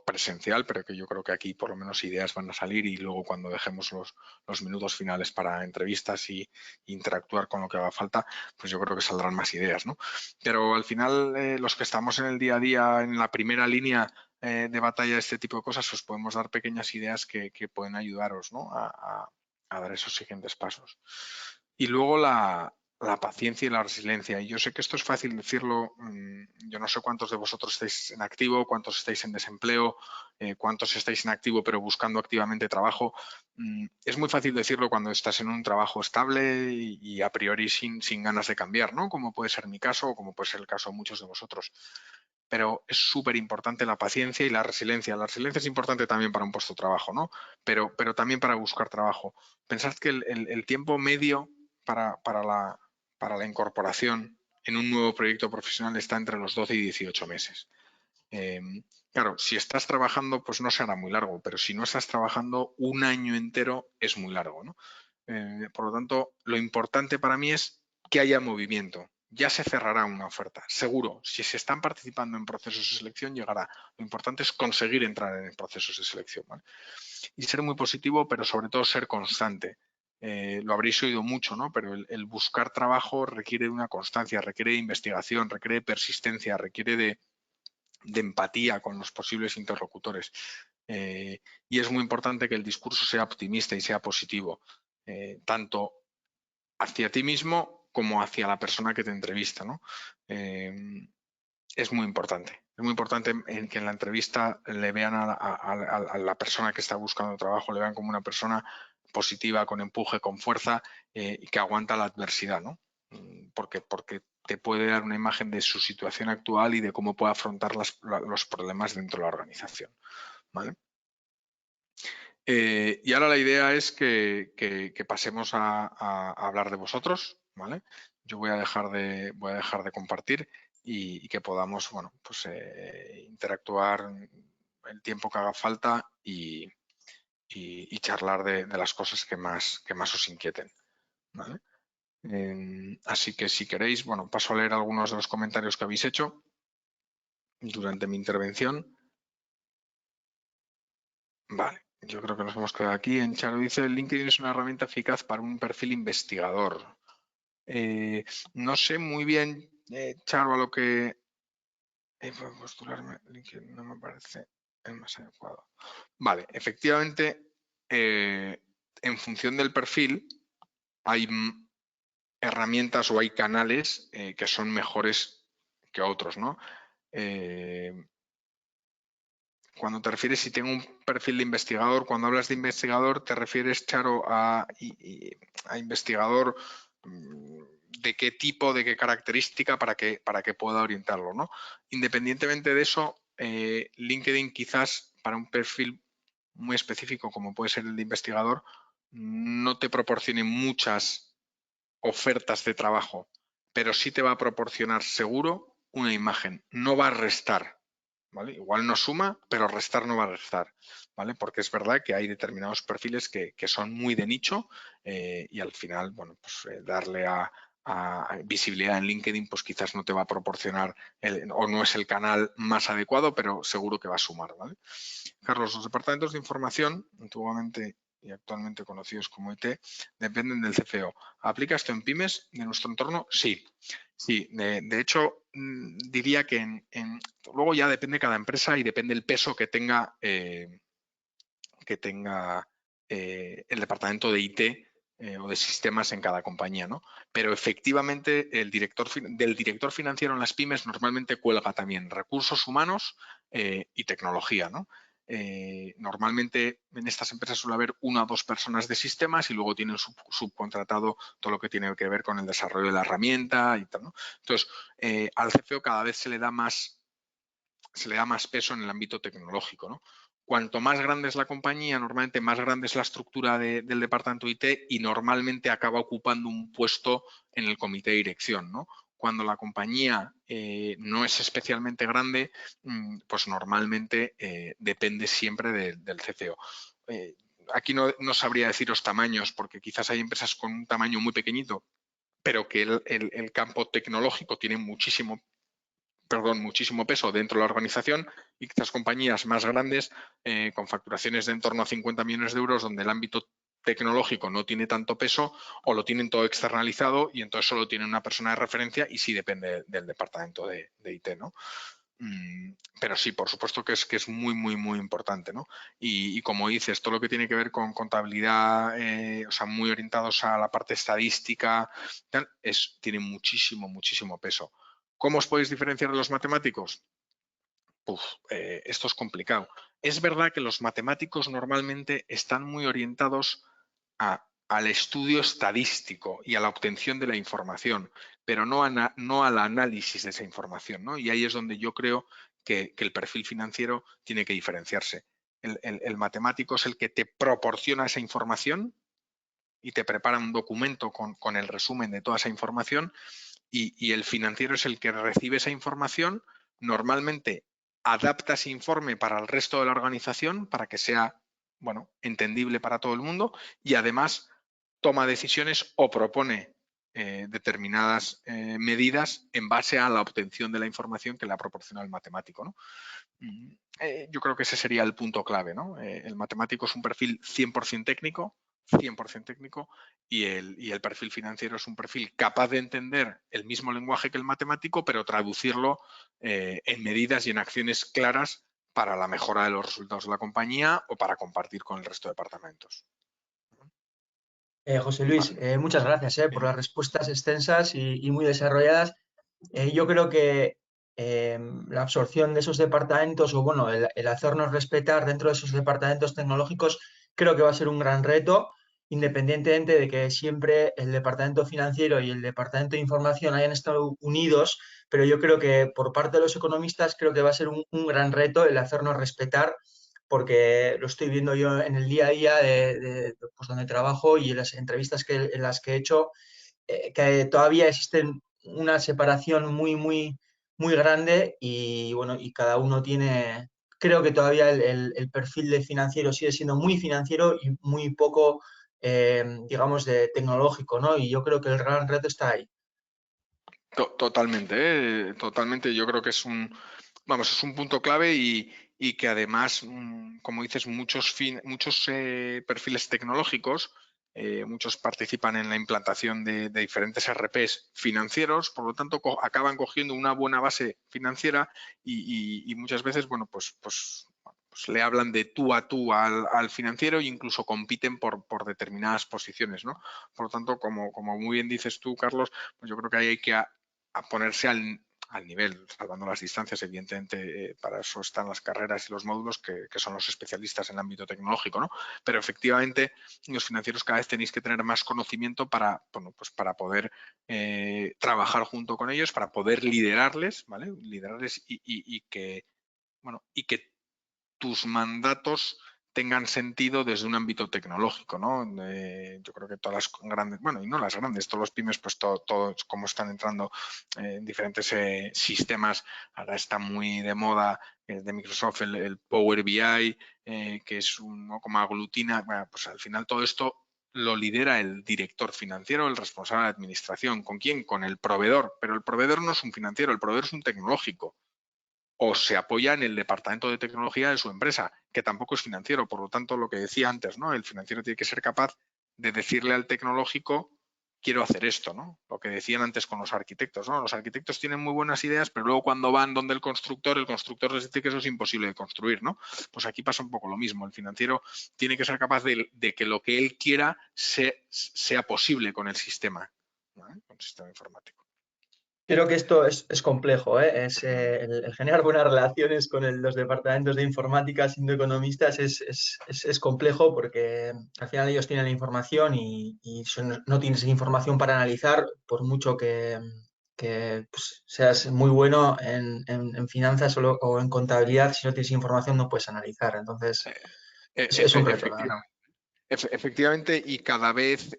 presencial, pero que yo creo que aquí por lo menos ideas van a salir y luego cuando dejemos los minutos finales para entrevistas y interactuar con lo que haga falta, pues yo creo que saldrán más ideas, ¿no? Pero al final los que estamos en el día a día, en la primera línea de batalla de este tipo de cosas, os podemos dar pequeñas ideas que pueden ayudaros, ¿no? a dar esos siguientes pasos. Y luego la paciencia y la resiliencia. Y yo sé que esto es fácil decirlo, yo no sé cuántos de vosotros estáis en activo, cuántos estáis en desempleo, cuántos estáis en activo pero buscando activamente trabajo. Es muy fácil decirlo cuando estás en un trabajo estable y a priori sin ganas de cambiar, ¿no? Como puede ser mi caso o como puede ser el caso de muchos de vosotros. Pero es súper importante la paciencia y la resiliencia. La resiliencia es importante también para un puesto de trabajo, ¿no? Pero también para buscar trabajo. Pensad que el tiempo medio para la incorporación en un nuevo proyecto profesional está entre los 12 y 18 meses. Claro, si estás trabajando, pues no será muy largo, pero si no estás trabajando, un año entero es muy largo, ¿no? Por lo tanto, lo importante para mí es que haya movimiento. Ya se cerrará una oferta, seguro. Si se están participando en procesos de selección, llegará. Lo importante es conseguir entrar en procesos de selección, ¿vale? Y ser muy positivo, pero sobre todo ser constante. Lo habréis oído mucho, ¿no? Pero el buscar trabajo requiere de una constancia, requiere de investigación, requiere de persistencia, requiere de empatía con los posibles interlocutores. Y es muy importante que el discurso sea optimista y sea positivo, tanto hacia ti mismo como hacia la persona que te entrevista, ¿no? Es muy importante. Es muy importante que en la entrevista le vean a la persona que está buscando trabajo, le vean como una persona positiva, con empuje, con fuerza y que aguanta la adversidad, ¿no? Porque te puede dar una imagen de su situación actual y de cómo puede afrontar los problemas dentro de la organización, ¿vale? Y ahora la idea es que pasemos a hablar de vosotros, ¿vale? Yo voy a dejar de compartir y que podamos, bueno, pues interactuar el tiempo que haga falta y charlar de las cosas que más os inquieten, ¿vale? Así que si queréis, bueno, paso a leer algunos de los comentarios que habéis hecho durante mi intervención. Vale, yo creo que nos hemos quedado aquí. En Charo dice, LinkedIn es una herramienta eficaz para un perfil investigador. No sé muy bien Charo, a lo que postularme, LinkedIn no me parece el más adecuado. Vale, efectivamente, en función del perfil, hay herramientas o hay canales que son mejores que otros, ¿no? Cuando te refieres, si tengo un perfil de investigador, cuando hablas de investigador, te refieres, Charo, a investigador de qué tipo, de qué característica para que pueda orientarlo, ¿no? Independientemente de eso, LinkedIn quizás para un perfil muy específico como puede ser el de investigador, no te proporcione muchas ofertas de trabajo, pero sí te va a proporcionar seguro una imagen, no va a restar. ¿Vale? Igual no suma, pero restar no va a restar, ¿vale? Porque es verdad que hay determinados perfiles que son muy de nicho y al final, bueno, pues darle a visibilidad en LinkedIn, pues quizás no te va a proporcionar o no es el canal más adecuado, pero seguro que va a sumar, ¿vale? Carlos, los departamentos de información, antiguamente y actualmente conocidos como IT, dependen del CFO. ¿Aplica esto en pymes de nuestro entorno? Sí. Sí, de hecho, diría que luego ya depende cada empresa y depende el peso que tenga el departamento de IT o de sistemas en cada compañía, ¿no? Pero efectivamente del director financiero en las pymes normalmente cuelga también recursos humanos y tecnología, ¿no? Normalmente en estas empresas suele haber 1 o 2 personas de sistemas y luego tienen subcontratado todo lo que tiene que ver con el desarrollo de la herramienta y tal, ¿no? Entonces, al CFO cada vez se le da más peso en el ámbito tecnológico, ¿no? Cuanto más grande es la compañía, normalmente más grande es la estructura del departamento IT y normalmente acaba ocupando un puesto en el comité de dirección, ¿no? Cuando la compañía no es especialmente grande, pues normalmente depende siempre del CCO. Aquí no sabría deciros tamaños porque quizás hay empresas con un tamaño muy pequeñito, pero que el campo tecnológico tiene muchísimo peso dentro de la organización y quizás compañías más grandes con facturaciones de en torno a 50 millones de euros donde el ámbito tecnológico no tiene tanto peso o lo tienen todo externalizado y entonces solo tienen una persona de referencia y sí depende del departamento de IT, ¿no? Pero sí, por supuesto que es muy, muy, muy importante, ¿no? Y como dices, todo lo que tiene que ver con contabilidad, o sea, muy orientados a la parte estadística, tal, tiene muchísimo, muchísimo peso. ¿Cómo os podéis diferenciar de los matemáticos? Esto es complicado. Es verdad que los matemáticos normalmente están muy orientados al estudio estadístico y a la obtención de la información, pero no al análisis de esa información, ¿no? Y ahí es donde yo creo que el perfil financiero tiene que diferenciarse. El matemático es el que te proporciona esa información y te prepara un documento con el resumen de toda esa información y el financiero es el que recibe esa información, normalmente adapta ese informe para el resto de la organización para que sea, bueno, entendible para todo el mundo y además toma decisiones o propone determinadas medidas en base a la obtención de la información que le ha proporcionado el matemático, ¿no? Yo creo que ese sería el punto clave, ¿no? El matemático es un perfil 100% técnico, 100% técnico y el perfil financiero es un perfil capaz de entender el mismo lenguaje que el matemático, pero traducirlo en medidas y en acciones claras para la mejora de los resultados de la compañía o para compartir con el resto de departamentos. José Luis, muchas gracias por las respuestas extensas y muy desarrolladas. Yo creo que la absorción de esos departamentos o bueno, el hacernos respetar dentro de esos departamentos tecnológicos creo que va a ser un gran reto, independientemente de que siempre el departamento financiero y el departamento de información hayan estado unidos, pero yo creo que por parte de los economistas creo que va a ser un gran reto el hacernos respetar porque lo estoy viendo yo en el día a día pues donde trabajo y en las entrevistas en las que he hecho, que todavía existen una separación muy grande y bueno, y cada uno tiene, creo que todavía el perfil de financiero sigue siendo muy financiero y muy poco, digamos, de tecnológico, ¿no? Y yo creo que el gran reto está ahí. Totalmente, totalmente. Yo creo que es un punto clave y que además, como dices, muchos perfiles tecnológicos muchos participan en la implantación de diferentes RPs financieros, por lo tanto acaban cogiendo una buena base financiera y muchas veces, bueno, pues le hablan de tú a tú al financiero e incluso compiten por determinadas posiciones, ¿no? Por lo tanto, como muy bien dices tú, Carlos, pues yo creo que ahí hay que a ponerse al nivel, salvando las distancias, evidentemente, para eso están las carreras y los módulos que son los especialistas en el ámbito tecnológico, ¿no? Pero efectivamente, los financieros cada vez tenéis que tener más conocimiento para, bueno, pues para poder trabajar junto con ellos, para poder liderarles, ¿vale? Liderarles y que, bueno, y que tus mandatos tengan sentido desde un ámbito tecnológico, ¿no? Yo creo que todas las grandes, bueno, y no las grandes, todos los pymes, pues todos como están entrando en diferentes sistemas, ahora está muy de moda el de Microsoft, el Power BI, que es ¿no? como aglutina, bueno, pues al final todo esto lo lidera el director financiero, el responsable de administración. ¿Con quién? Con el proveedor, pero el proveedor no es un financiero, el proveedor es un tecnológico. O se apoya en el departamento de tecnología de su empresa, que tampoco es financiero. Por lo tanto, lo que decía antes, ¿no? El financiero tiene que ser capaz de decirle al tecnológico, quiero hacer esto, ¿no? Lo que decían antes con los arquitectos, ¿no? Los arquitectos tienen muy buenas ideas, pero luego cuando van donde el constructor les dice que eso es imposible de construir, ¿no? Pues aquí pasa un poco lo mismo. El financiero tiene que ser capaz de que lo que él quiera sea posible con el sistema, ¿no? Con el sistema informático. Creo que esto es complejo, ¿eh? El generar buenas relaciones con los departamentos de informática siendo economistas es complejo porque al final ellos tienen la información y no tienes información para analizar, por mucho que pues, seas muy bueno en finanzas o en contabilidad, si no tienes información no puedes analizar. Entonces, es un reto, la verdad. Efectivamente, y cada vez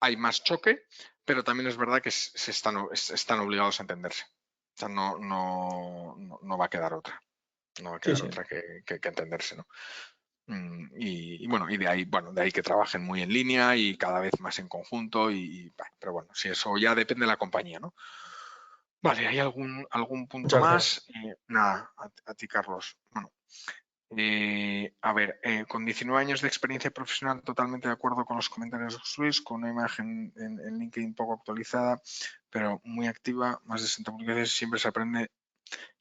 hay más choque, pero también es verdad que están obligados a entenderse. O sea, no va a quedar otra. No va a quedar Sí. otra que entenderse, ¿no? Y bueno, y de ahí que trabajen muy en línea y cada vez más en conjunto. Pero bueno, si eso ya depende de la compañía, ¿no? Vale, ¿hay algún punto Muchas más? gracias. Nada, a ti, Carlos. Bueno. A ver, con 19 años de experiencia profesional, totalmente de acuerdo con los comentarios de Luis, con una imagen en LinkedIn poco actualizada, pero muy activa, más de 60 publicaciones, siempre se aprende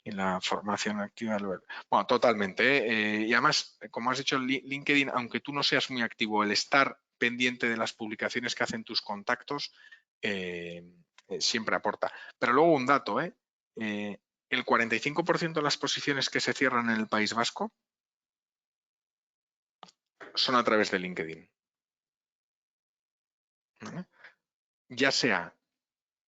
en la formación activa. Bueno, totalmente. Y además, como has dicho, LinkedIn, aunque tú no seas muy activo, el estar pendiente de las publicaciones que hacen tus contactos siempre aporta. Pero luego un dato, el 45% de las posiciones que se cierran en el País Vasco son a través de LinkedIn. ¿Vale? Ya sea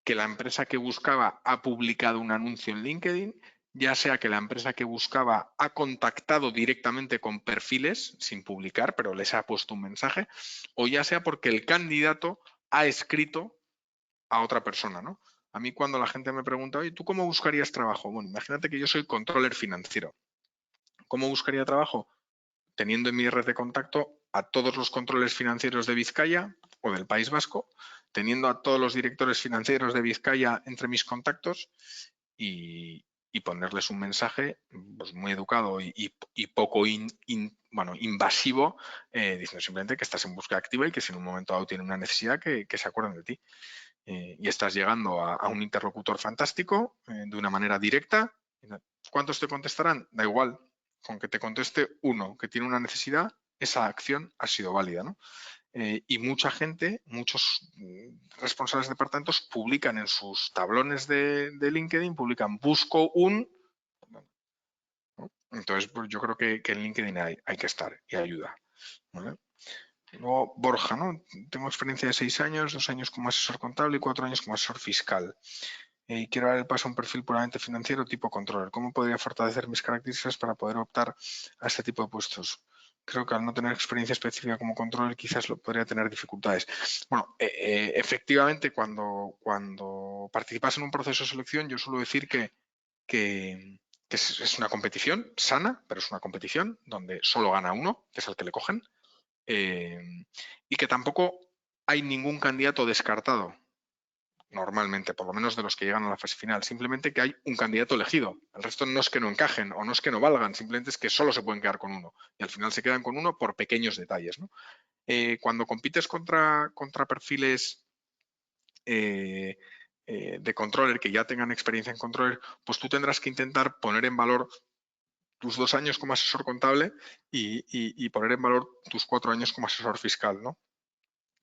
que la empresa que buscaba ha publicado un anuncio en LinkedIn, ya sea que la empresa que buscaba ha contactado directamente con perfiles sin publicar, pero les ha puesto un mensaje, o ya sea porque el candidato ha escrito a otra persona, ¿no? A mí cuando la gente me pregunta, oye, ¿tú cómo buscarías trabajo? Bueno, imagínate que yo soy controller financiero. ¿Cómo buscaría trabajo? Teniendo en mi red de contacto a todos los controles financieros de Vizcaya o del País Vasco, teniendo a todos los directores financieros de Vizcaya entre mis contactos y ponerles un mensaje pues, muy educado y poco invasivo, diciendo simplemente que estás en búsqueda activa y que si en un momento dado tienen una necesidad que se acuerden de ti. Y estás llegando a un interlocutor fantástico de una manera directa. ¿Cuántos te contestarán? Da igual. Con que te conteste uno que tiene una necesidad, esa acción ha sido válida, ¿no? Y mucha gente, muchos responsables de departamentos publican en sus tablones de LinkedIn, publican busco un... ¿no? Entonces, pues yo creo que en LinkedIn hay que estar y ayuda. ¿Vale? Luego, Borja, ¿no? Tengo experiencia de 6 años, 2 años como asesor contable y 4 años como asesor fiscal. Quiero dar el paso a un perfil puramente financiero tipo controller. ¿Cómo podría fortalecer mis características para poder optar a este tipo de puestos? Creo que al no tener experiencia específica como controller quizás podría tener dificultades. Bueno, efectivamente cuando participas en un proceso de selección yo suelo decir que es una competición sana, pero es una competición donde solo gana uno, que es el que le cogen, y que tampoco hay ningún candidato descartado. normalmente, por lo menos de los que llegan a la fase final. Simplemente que hay un candidato elegido. El resto no es que no encajen o no es que no valgan, simplemente es que solo se pueden quedar con uno. Y al final se quedan con uno por pequeños detalles, ¿no? Cuando compites contra perfiles de controller que ya tengan experiencia en controller, pues tú tendrás que intentar poner en valor tus 2 años como asesor contable y poner en valor tus 4 años como asesor fiscal, ¿no?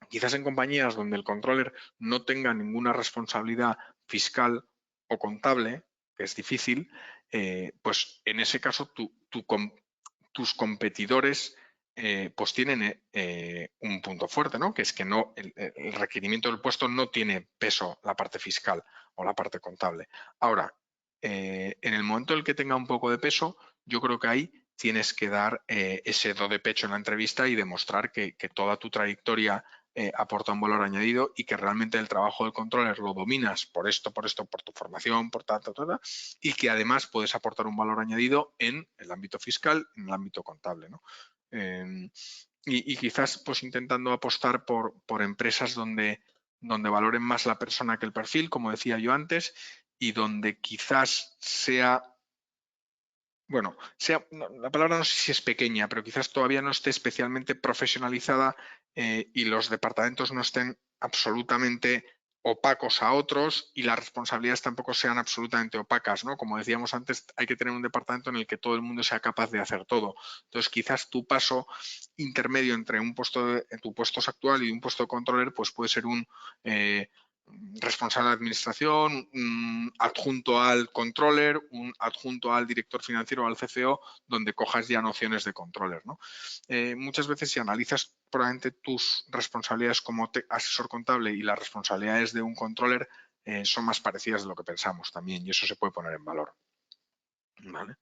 Quizás en compañías donde el controller no tenga ninguna responsabilidad fiscal o contable, que es difícil, pues en ese caso tus competidores pues tienen un punto fuerte, ¿no? Que es que no, el requerimiento del puesto no tiene peso la parte fiscal o la parte contable. Ahora, en el momento en el que tenga un poco de peso, yo creo que ahí tienes que dar ese do de pecho en la entrevista y demostrar que toda tu trayectoria aporta un valor añadido y que realmente el trabajo del controller lo dominas por esto, por tu formación, por tal, y que además puedes aportar un valor añadido en el ámbito fiscal, en el ámbito contable, ¿no? Y quizás pues intentando apostar por empresas donde valoren más la persona que el perfil, como decía yo antes, y donde quizás sea, bueno, la palabra no sé si es pequeña, pero quizás todavía no esté especialmente profesionalizada y los departamentos no estén absolutamente opacos a otros y las responsabilidades tampoco sean absolutamente opacas, ¿no? Como decíamos antes, hay que tener un departamento en el que todo el mundo sea capaz de hacer todo. Entonces, quizás tu paso intermedio entre tu puesto actual y un puesto de controller, pues puede ser un responsable de administración, un adjunto al controller, un adjunto al director financiero o al CFO, donde cojas ya nociones de controller, ¿no? Muchas veces si analizas probablemente tus responsabilidades como asesor contable y las responsabilidades de un controller son más parecidas de lo que pensamos también y eso se puede poner en valor. ¿Vale?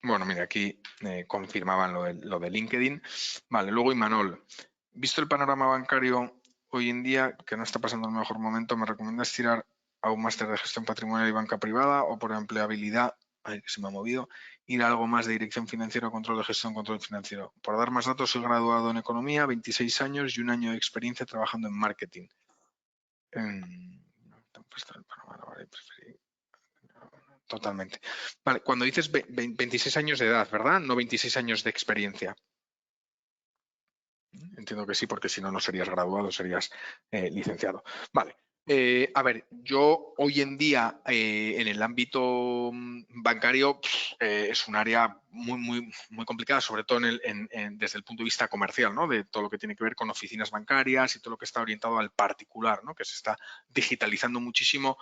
Bueno, mira, aquí confirmaban lo de LinkedIn. Vale, luego Imanol. Visto el panorama bancario hoy en día, que no está pasando el mejor momento, ¿me recomiendas tirar a un máster de gestión patrimonial y banca privada o por empleabilidad, ay, que se me ha movido, ir a algo más de dirección financiera o control de gestión, control financiero? Por dar más datos, soy graduado en economía, 26 años y 1 año de experiencia trabajando en marketing. Totalmente. Vale, cuando dices 26 años de edad, ¿verdad? No 26 años de experiencia. Entiendo que sí, porque si no, no serías graduado, serías licenciado. Vale. A ver, yo hoy en día en el ámbito bancario es un área muy complicada, sobre todo desde el punto de vista comercial, ¿no? De todo lo que tiene que ver con oficinas bancarias y todo lo que está orientado al particular, ¿no? Que se está digitalizando muchísimo,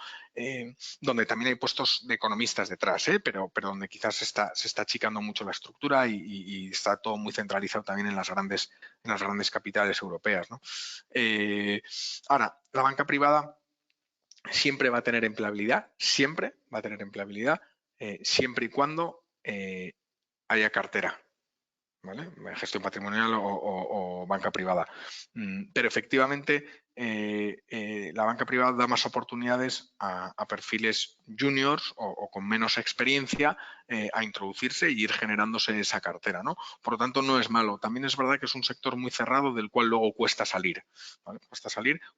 donde también hay puestos de economistas detrás, pero donde quizás se está achicando mucho la estructura y está todo muy centralizado también en las grandes capitales europeas, ¿no? Ahora, la banca privada siempre va a tener empleabilidad, siempre y cuando haya cartera, ¿vale? Gestión patrimonial o banca privada. Pero efectivamente la banca privada da más oportunidades a perfiles juniors o con menos experiencia a introducirse y ir generándose esa cartera, ¿no? Por lo tanto, no es malo. También es verdad que es un sector muy cerrado del cual luego cuesta salir, ¿vale?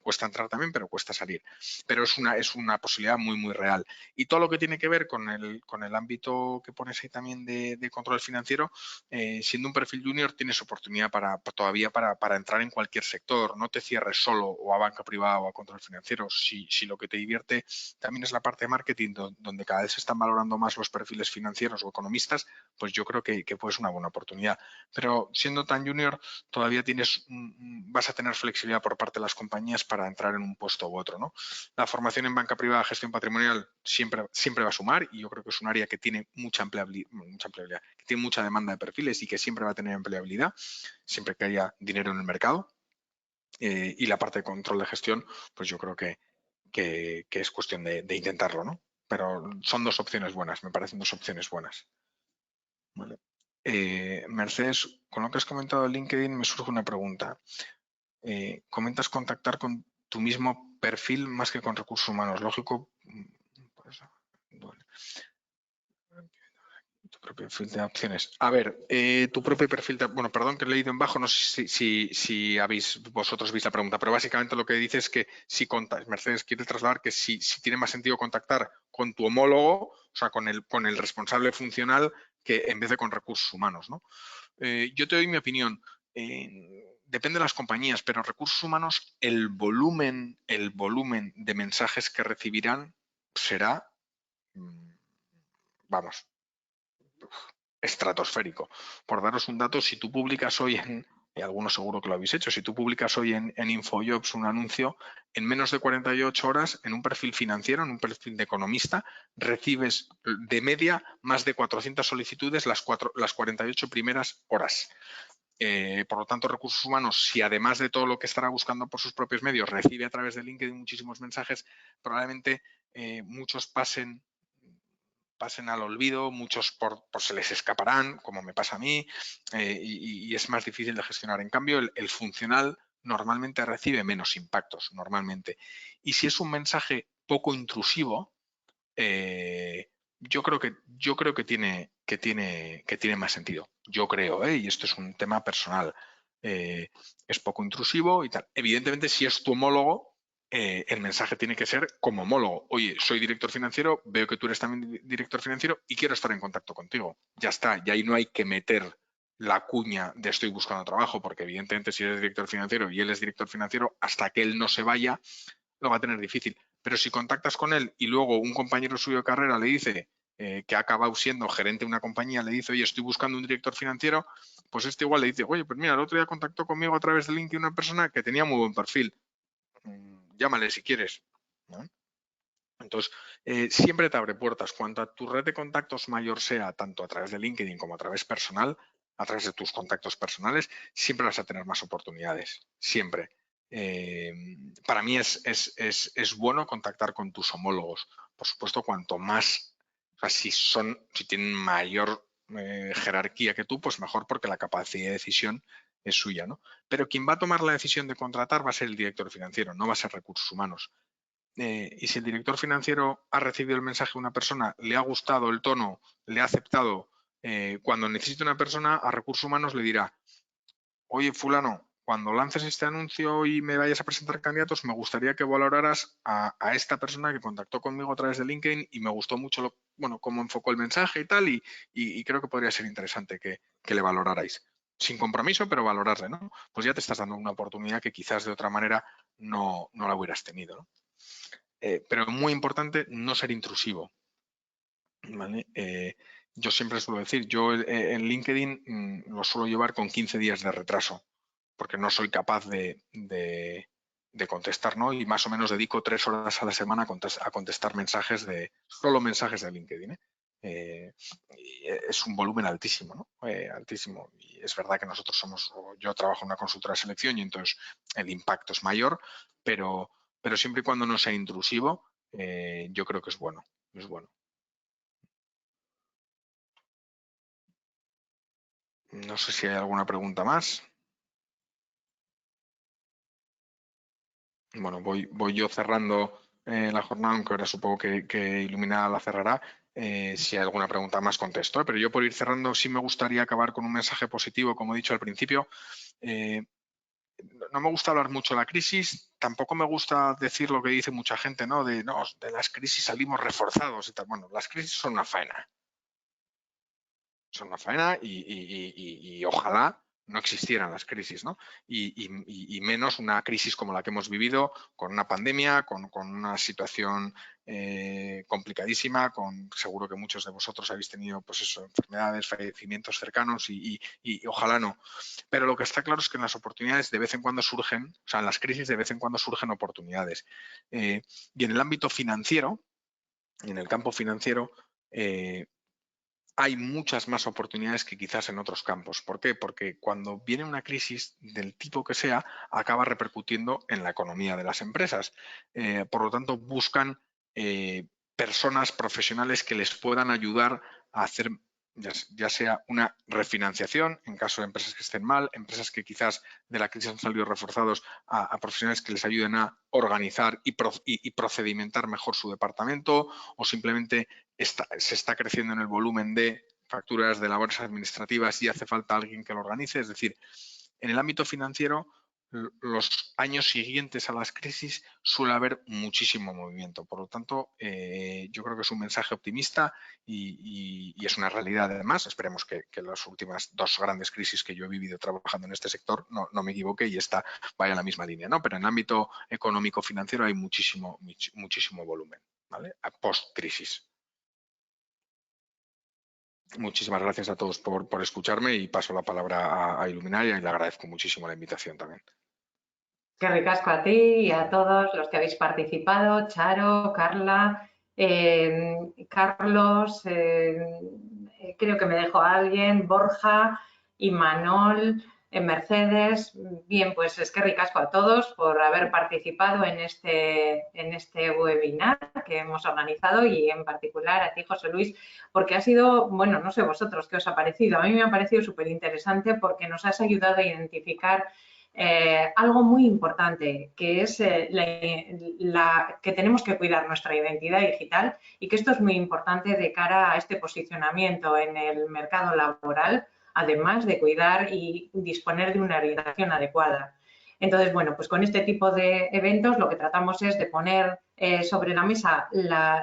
Cuesta entrar también, pero cuesta salir. Pero es una posibilidad muy real. Y todo lo que tiene que ver con el ámbito que pones ahí también de control financiero, siendo un perfil junior tienes oportunidad todavía para entrar en cualquier sector. No te cierres solo o a banca privada o a control financiero. Si lo que te divierte también es la parte de marketing, donde cada vez se están valorando más los perfiles financieros o economistas, pues yo creo que puede ser una buena oportunidad. Pero siendo tan junior, todavía vas a tener flexibilidad por parte de las compañías para entrar en un puesto u otro, ¿no? La formación en banca privada, gestión patrimonial, siempre va a sumar y yo creo que es un área que tiene mucha empleabilidad, que tiene mucha demanda de perfiles y que siempre va a tener empleabilidad, siempre que haya dinero en el mercado. Y la parte de control de gestión, pues yo creo que es cuestión de intentarlo, ¿no? Pero son 2 opciones buenas, me parecen 2 opciones buenas. Vale. Mercedes, con lo que has comentado en LinkedIn me surge una pregunta. Comentas contactar con tu mismo perfil más que con recursos humanos. Lógico, pues, vale. propio perfil de opciones. A ver, tu propio perfil de... Bueno, perdón que he leído en bajo, no sé si vosotros veis la pregunta, pero básicamente lo que dice es que si Mercedes quiere trasladar que si tiene más sentido contactar con tu homólogo, o sea, con el responsable funcional, que en vez de con recursos humanos, ¿no? Yo te doy mi opinión. Depende de las compañías, pero recursos humanos, el volumen de mensajes que recibirán será, vamos, estratosférico. Por daros un dato, si tú publicas hoy y algunos seguro que lo habéis hecho, si tú publicas hoy en InfoJobs un anuncio, en menos de 48 horas, en un perfil financiero, en un perfil de economista, recibes de media más de 400 solicitudes las 48 primeras horas. Por lo tanto, recursos humanos, si además de todo lo que estará buscando por sus propios medios, recibe a través de LinkedIn muchísimos mensajes, probablemente muchos pasen al olvido, muchos se les escaparán, como me pasa a mí, y es más difícil de gestionar. En cambio, el funcional normalmente recibe menos impactos, normalmente. Y si es un mensaje poco intrusivo, yo creo que tiene más sentido. Yo creo, y esto es un tema personal, es poco intrusivo y tal. Evidentemente, si es tu homólogo, el mensaje tiene que ser como homólogo. Oye, soy director financiero, veo que tú eres también director financiero y quiero estar en contacto contigo. Ya está, y ahí no hay que meter la cuña de estoy buscando trabajo, porque evidentemente si eres director financiero y él es director financiero, hasta que él no se vaya, lo va a tener difícil. Pero si contactas con él y luego un compañero suyo de carrera le dice que ha acabado siendo gerente de una compañía, le dice, oye, estoy buscando un director financiero, pues este igual le dice, oye, pues mira, el otro día contactó conmigo a través de LinkedIn una persona que tenía muy buen perfil. Llámale si quieres, ¿no? Entonces, siempre te abre puertas. Cuanto a tu red de contactos mayor sea, tanto a través de LinkedIn como a través personal, a través de tus contactos personales, siempre vas a tener más oportunidades. Siempre. Para mí es bueno contactar con tus homólogos. Por supuesto, cuanto más, o sea, si tienen mayor jerarquía que tú, pues mejor, porque la capacidad de decisión es suya, ¿no? Pero quien va a tomar la decisión de contratar va a ser el director financiero, no va a ser recursos humanos. Y si el director financiero ha recibido el mensaje de una persona, le ha gustado el tono, le ha aceptado, cuando necesite una persona, a recursos humanos le dirá, oye, fulano, cuando lances este anuncio y me vayas a presentar candidatos, me gustaría que valoraras a esta persona que contactó conmigo a través de LinkedIn y me gustó mucho cómo enfocó el mensaje y tal, y creo que podría ser interesante que le valorarais. Sin compromiso, pero valorarle, ¿no? Pues ya te estás dando una oportunidad que quizás de otra manera no la hubieras tenido, ¿no? Pero muy importante no ser intrusivo, ¿vale? Yo siempre suelo decir, yo en LinkedIn lo suelo llevar con 15 días de retraso, porque no soy capaz de contestar, ¿no? Y más o menos dedico 3 horas a la semana a contestar solo mensajes de LinkedIn, y es un volumen altísimo, ¿no? Altísimo. Y es verdad que yo trabajo en una consultora de selección y entonces el impacto es mayor, pero siempre y cuando no sea intrusivo, yo creo que es bueno. Es bueno. No sé si hay alguna pregunta más. Bueno, voy yo cerrando la jornada, aunque ahora supongo que Iluminada la cerrará. Si hay alguna pregunta más, contesto. Pero yo, por ir cerrando, sí me gustaría acabar con un mensaje positivo, como he dicho al principio. No me gusta hablar mucho de la crisis, tampoco me gusta decir lo que dice mucha gente, ¿no? De las crisis salimos reforzados y tal. Bueno, las crisis son una faena. Son una faena y ojalá no existieran las crisis, ¿no? Y menos una crisis como la que hemos vivido, con una pandemia, con una situación complicadísima, seguro que muchos de vosotros habéis tenido, pues eso, enfermedades, fallecimientos cercanos y ojalá no. Pero lo que está claro es que en las oportunidades de vez en cuando surgen, o sea, en las crisis de vez en cuando surgen oportunidades. Y en el ámbito financiero, en el campo financiero, hay muchas más oportunidades que quizás en otros campos. ¿Por qué? Porque cuando viene una crisis del tipo que sea, acaba repercutiendo en la economía de las empresas. Por lo tanto, buscan personas profesionales que les puedan ayudar a hacer ya sea una refinanciación en caso de empresas que estén mal, empresas que quizás de la crisis han salido reforzados, a profesionales que les ayuden a organizar y procedimentar mejor su departamento, o simplemente se está creciendo en el volumen de facturas, de labores administrativas y hace falta alguien que lo organice. Es decir, en el ámbito financiero, los años siguientes a las crisis suele haber muchísimo movimiento. Por lo tanto, yo creo que es un mensaje optimista y es una realidad además. Esperemos que las últimas 2 grandes crisis que yo he vivido trabajando en este sector no me equivoque y esta vaya en la misma línea, ¿no? Pero en el ámbito económico-financiero hay muchísimo volumen, ¿vale? Post-crisis. Muchísimas gracias a todos por escucharme y paso la palabra a Iluminaria y le agradezco muchísimo la invitación también. Qué ricasco a ti y a todos los que habéis participado, Charo, Carla, Carlos, creo que me dejo a alguien, Borja, Imanol, Mercedes. Bien, pues es que ricasco a todos por haber participado en este webinar que hemos organizado y en particular a ti, José Luis, porque ha sido, bueno, no sé vosotros qué os ha parecido, a mí me ha parecido súper interesante porque nos has ayudado a identificar algo muy importante, que es que tenemos que cuidar nuestra identidad digital y que esto es muy importante de cara a este posicionamiento en el mercado laboral, además de cuidar y disponer de una orientación adecuada. Entonces, bueno, pues con este tipo de eventos lo que tratamos es de poner sobre la mesa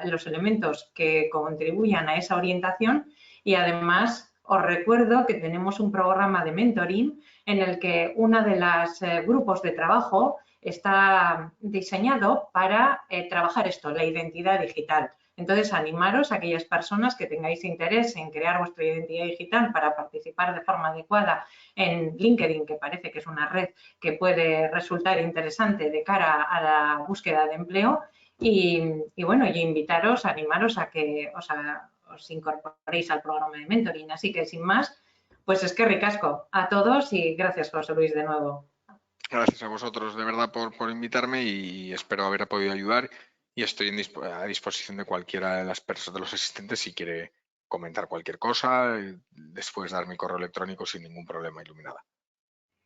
los elementos que contribuyan a esa orientación y además os recuerdo que tenemos un programa de mentoring en el que uno de los grupos de trabajo está diseñado para trabajar esto, la identidad digital. Entonces, animaros a aquellas personas que tengáis interés en crear vuestra identidad digital para participar de forma adecuada en LinkedIn, que parece que es una red que puede resultar interesante de cara a la búsqueda de empleo. Y bueno, y invitaros, animaros a que os incorporéis al programa de mentoring. Así que, sin más, pues es que ricasco a todos y gracias, José Luis, de nuevo. Gracias a vosotros, de verdad, por invitarme y espero haber podido ayudar y estoy a disposición de cualquiera de las personas, de los asistentes, si quiere comentar cualquier cosa, después dar mi correo electrónico sin ningún problema, Iluminada.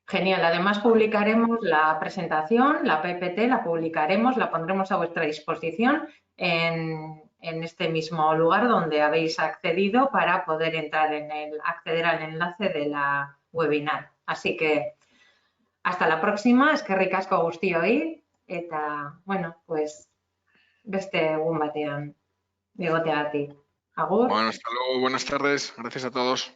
Genial, además publicaremos la presentación, la PPT, la publicaremos, la pondremos a vuestra disposición en este mismo lugar donde habéis accedido para poder acceder al enlace de la webinar. Así que hasta la próxima, eskerrik asko guztioi eta, bueno, pues beste egun batean egoteagatik. Agur. Bueno, hasta luego, buenas tardes, gracias a todos.